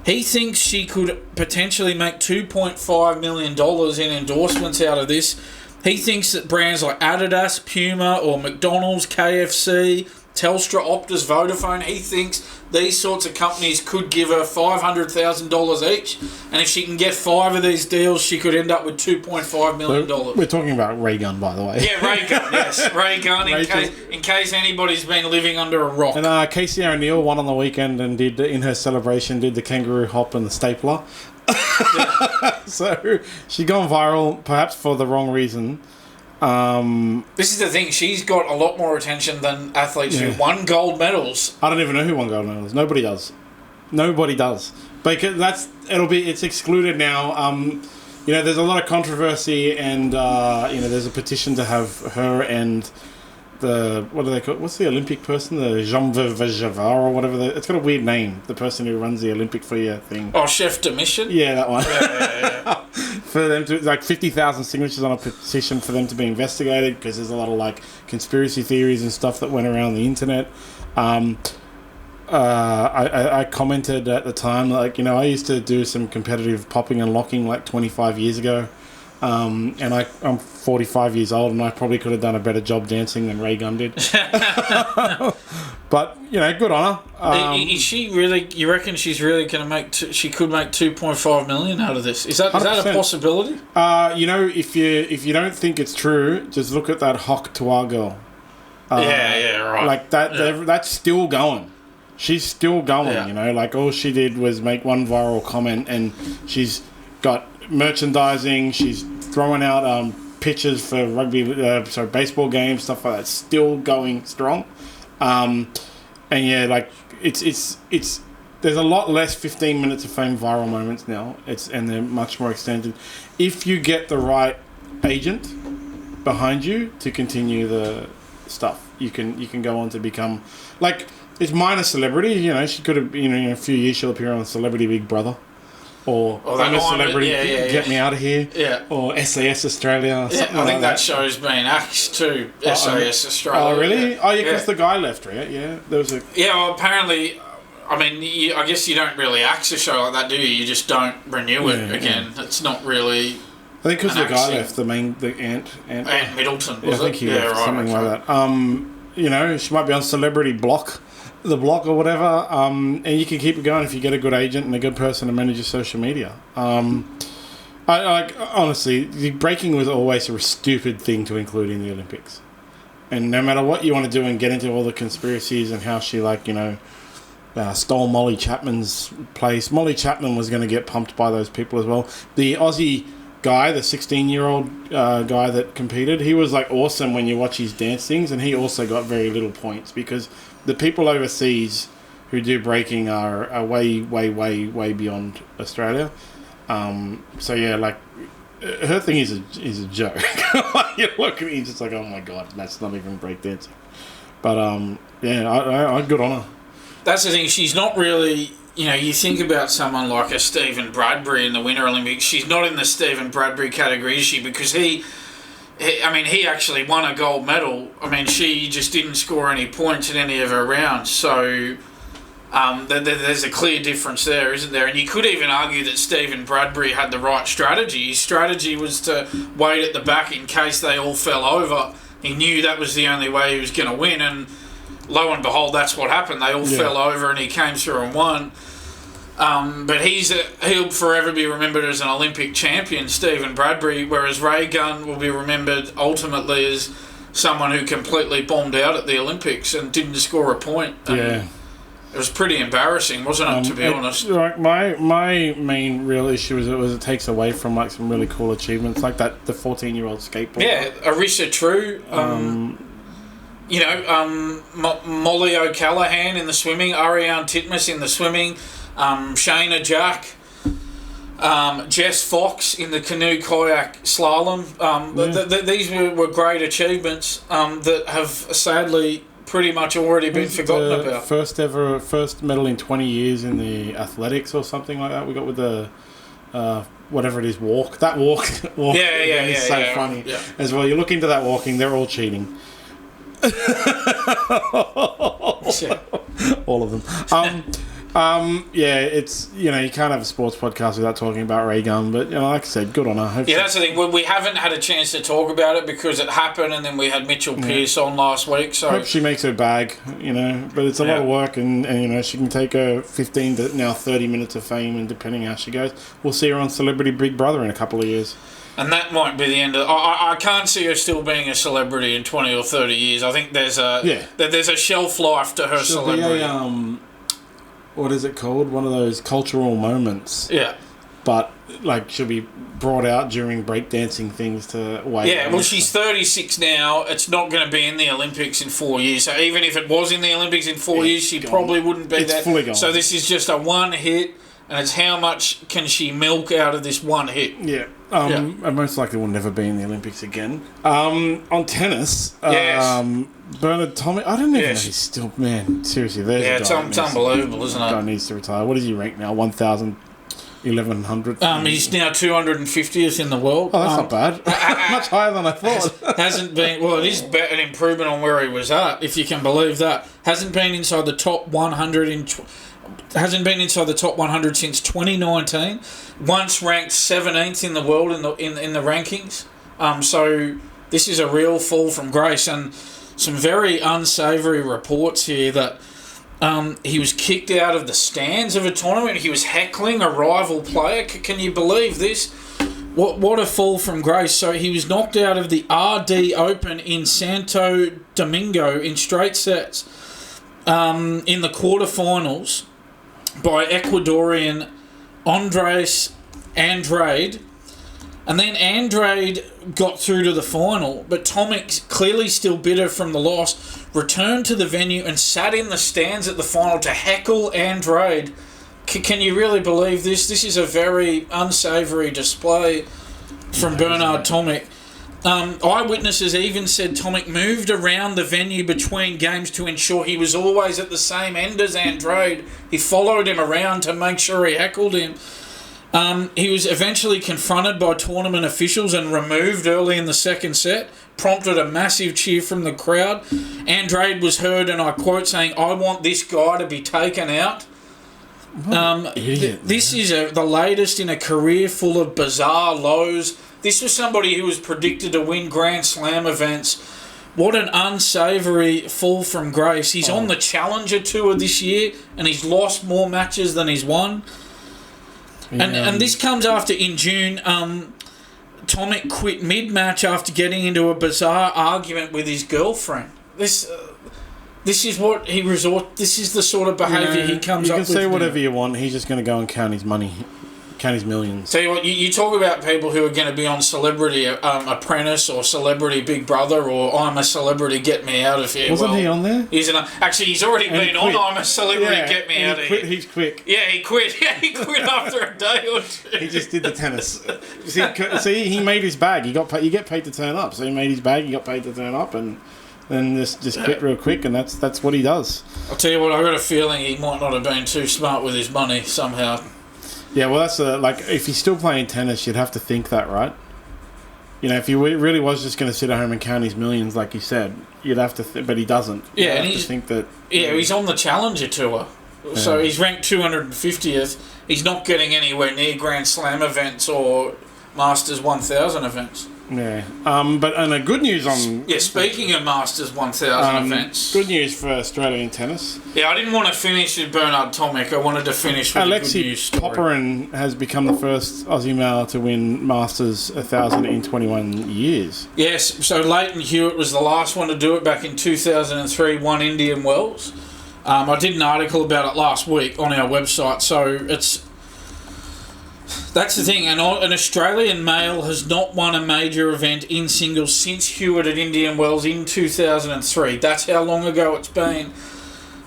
He thinks she could potentially make $2.5 million in endorsements out of this. He thinks that brands like Adidas, Puma, or McDonald's, KFC, Telstra, Optus, Vodafone, he thinks these sorts of companies could give her $500,000 each, and if she can get 5 of these deals, she could end up with $2.5 million. We're talking about Raygun, by the way. Yeah, Raygun, yes. Raygun, in case anybody's been living under a rock. And Casey O'Neill won on the weekend and did, in her celebration, did the kangaroo hop and the stapler. So she's gone viral, perhaps for the wrong reason. This is the thing, she's got a lot more attention than athletes who won gold medals. I don't even know who won gold medals. Nobody does. Because it's excluded now. There's a lot of controversy, and there's a petition to have her and what do they call? What's the Olympic person? The Jean Vajavar or whatever. It's got a weird name. The person who runs the Olympic fire thing. Oh, chef de mission. Yeah, that one. Yeah. For them to 50,000 signatures on a petition for them to be investigated, because there's a lot of conspiracy theories and stuff that went around the internet. I commented at the time, I used to do some competitive popping and locking 25 years ago. And I'm 45 years old, and I probably could have done a better job dancing than Raygun did. But, good on her. Is she really, you reckon she's really going to she could make $2.5 million out of this? Is that a possibility? If you don't think it's true, just look at that Hock Tua girl. Right. That's still going. She's still going, Yeah. all she did was make one viral comment, and she's got merchandising, she's throwing out pictures for baseball games, stuff like that, still going strong. It's there's a lot less 15 minutes of fame viral moments now, and they're much more extended if you get the right agent behind you to continue the stuff. You can go on to become it's minor celebrity. She could have, in a few years she'll appear on Celebrity Big Brother. Or I'm a Celebrity, Get Me Out of Here. Yeah. Or SAS Australia. Or something I think that that show's been axed too. SAS Australia. Oh, really? Yeah. Oh, yeah, because the guy left, right? Yeah. There was a... Yeah, well, apparently, I guess you don't really axe a show like that, do you? You just don't renew it again. Yeah. It's not really... I think because the guy left, the Ant Middleton, I think he left, something like that. She might be on Celebrity Block. The block or whatever, and you can keep it going if you get a good agent and a good person to manage your social media. Honestly, the breaking was always a stupid thing to include in the Olympics, and no matter what you want to do and get into all the conspiracies and how she stole Molly Chapman's place. Molly Chapman was going to get pumped by those people as well. The Aussie guy, the 16-year-old guy that competed, he was awesome when you watch his dance things, and he also got very little points because the people overseas who do breaking are way, way, way, way beyond Australia. Her thing is a joke. You look at it, you're just oh my god, that's not even breakdancing. But I good on her. That's the thing. She's not really. You think about someone like a Stephen Bradbury in the Winter Olympics. She's not in the Stephen Bradbury category, is she? Because he actually won a gold medal. She just didn't score any points in any of her rounds. So there's a clear difference there, isn't there? And you could even argue that Stephen Bradbury had the right strategy. His strategy was to wait at the back in case they all fell over. He knew that was the only way he was going to win, and lo and behold, that's what happened. They all fell over, and he came through and won. But he'll forever be remembered as an Olympic champion, Stephen Bradbury, whereas Raygun will be remembered ultimately as someone who completely bombed out at the Olympics and didn't score a point. And it was pretty embarrassing, wasn't it, to be honest? My main real issue is it takes away from some really cool achievements, like the 14-year-old skateboarder. Yeah, Arisa True. Molly O'Callaghan in the swimming, Ariane Titmus in the swimming, Shayna Jack, Jess Fox in the canoe kayak slalom. These were great achievements that have sadly pretty much already been forgotten about. First medal in 20 years in the athletics or something like that we got with the whatever it is, walk. That walk is so funny as well. You look into that walking, they're all cheating. All of them. Yeah, it's, you can't have a sports podcast without talking about Raygun, but, like I said, good on her. Yeah, that's the thing. We haven't had a chance to talk about it because it happened, and then we had Mitchell Pearce on last week. So hope she makes her bag, but it's a lot of work, and she can take her 15 to now 30 minutes of fame, and depending how she goes, we'll see her on Celebrity Big Brother in a couple of years. And that might be the end of... I can't see her still being a celebrity in 20 or 30 years. I think there's a shelf life to her celebrity. Be what is it called? One of those cultural moments. Yeah. But, she'll be brought out during breakdancing things to wait. Yeah, well, she's 36 now. It's not going to be in the Olympics in 4 years. So even if it was in the Olympics in 4 years, she probably wouldn't be there. It's fully gone. So this is just a one hit, and it's how much can she milk out of this one hit. Yeah. And most likely will never be in the Olympics again. On tennis, Bernard Tomic, I don't even know he's still... Man, seriously, there's a guy. It's unbelievable, isn't it? Guy needs to retire. What is he ranked now? 1,000... 1,100. He's now 250th in the world. Oh, that's not bad. Much higher than I thought. Hasn't been... Well, it is an improvement on where he was at, if you can believe that. Hasn't been inside the top 100 hasn't been inside the top 100 since 2019. Once ranked 17th in the world in the rankings. So this is a real fall from grace, and some very unsavoury reports here that he was kicked out of the stands of a tournament. He was heckling a rival player. Can you believe this? What a fall from grace. So he was knocked out of the RD Open in Santo Domingo in straight sets in the quarterfinals by Ecuadorian Andres Andrade. And then Andrade got through to the final, but Tomic, clearly still bitter from the loss, returned to the venue and sat in the stands at the final to heckle Andrade. Can you really believe this? This is a very unsavoury display from Bernard Tomic. Eyewitnesses even said Tomic moved around the venue between games to ensure he was always at the same end as Andrade. He followed him around to make sure he heckled him. He was eventually confronted by tournament officials and removed early in the second set, prompted a massive cheer from the crowd. Andrade was heard, and I quote, saying, "I want this guy to be taken out." This is the latest in a career full of bizarre lows. This was somebody who was predicted to win Grand Slam events. What an unsavoury fall from grace. He's on the Challenger Tour this year, and he's lost more matches than he's won. And this comes after, in June, Tomic quit mid-match after getting into a bizarre argument with his girlfriend. This is what he This is the sort of behaviour he comes up with. You can say whatever you want. He's just going to go and count his money, count his millions. Tell you what, you talk about people who are going to be on Celebrity Apprentice or Celebrity Big Brother or I'm a Celebrity, Get Me Out of Here. Wasn't he on there? He's he's already been on I'm a Celebrity, Get Me Out of Here. He's quick. Yeah, he quit. Yeah, he quit after a day or two. He just did the tennis. See, he made his bag. You get paid to turn up. So he made his bag. He got paid to turn up, and then just quit real quick, and that's what he does. I'll tell you what, I got a feeling he might not have been too smart with his money somehow. Yeah, well, that's if he's still playing tennis, you'd have to think that, right? If he really was just going to sit at home and count his millions, like you said, you'd have to. But he doesn't. Yeah, and he's think that. Yeah, he's on the Challenger Tour, so he's ranked 250th. He's not getting anywhere near Grand Slam events or Masters 1000 events. Yeah, but good news on... Yeah, speaking of Masters 1000 events... Good news for Australian tennis. Yeah, I didn't want to finish with Bernard Tomic. I wanted to finish with a good news story. Popperin has become the first Aussie male to win Masters 1000 in 21 years. Yes, so Leighton Hewitt was the last one to do it back in 2003, won Indian Wells. I did an article about it last week on our website, so it's... That's the thing, an Australian male has not won a major event in singles since Hewitt at Indian Wells in 2003. That's how long ago it's been.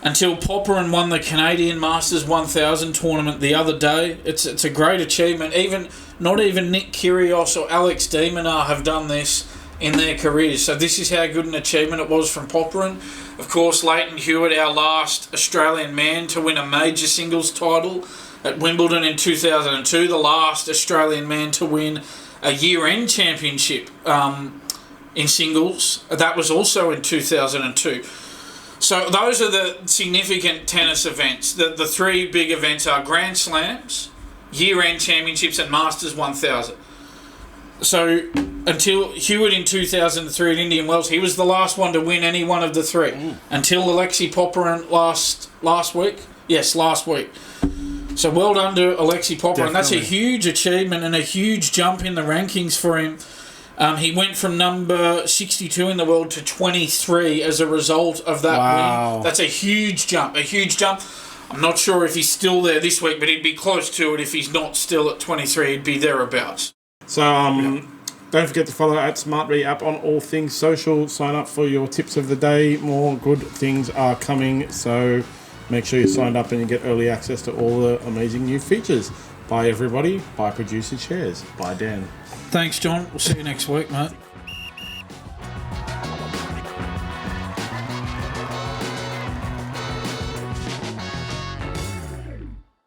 Until Popperin won the Canadian Masters 1000 tournament the other day. It's a great achievement. Not even Nick Kyrgios or Alex de Minaur have done this in their careers. So this is how good an achievement it was from Popperin. Of course, Leighton Hewitt, our last Australian man to win a major singles title at Wimbledon in 2002, the last Australian man to win a year-end championship in singles. That was also in 2002. So those are the significant tennis events. The three big events are Grand Slams, year-end championships, and Masters 1000. So until Hewitt in 2003 at Indian Wells, he was the last one to win any one of the three. Until Alexi Popyrin last week. Yes, last week. So well done to Alexi Popyrin. And that's a huge achievement and a huge jump in the rankings for him. He went from number 62 in the world to 23 as a result of that win. That's a huge jump, I'm not sure if he's still there this week, but he'd be close to it. If he's not still at 23, he'd be thereabouts. So don't forget to follow at SmartB app on all things social. Sign up for your tips of the day. More good things are coming, so make sure you're signed up and you get early access to all the amazing new features. Bye, everybody. Bye, Producer Chairs. Bye, Dan. Thanks, John. We'll see you next week, mate.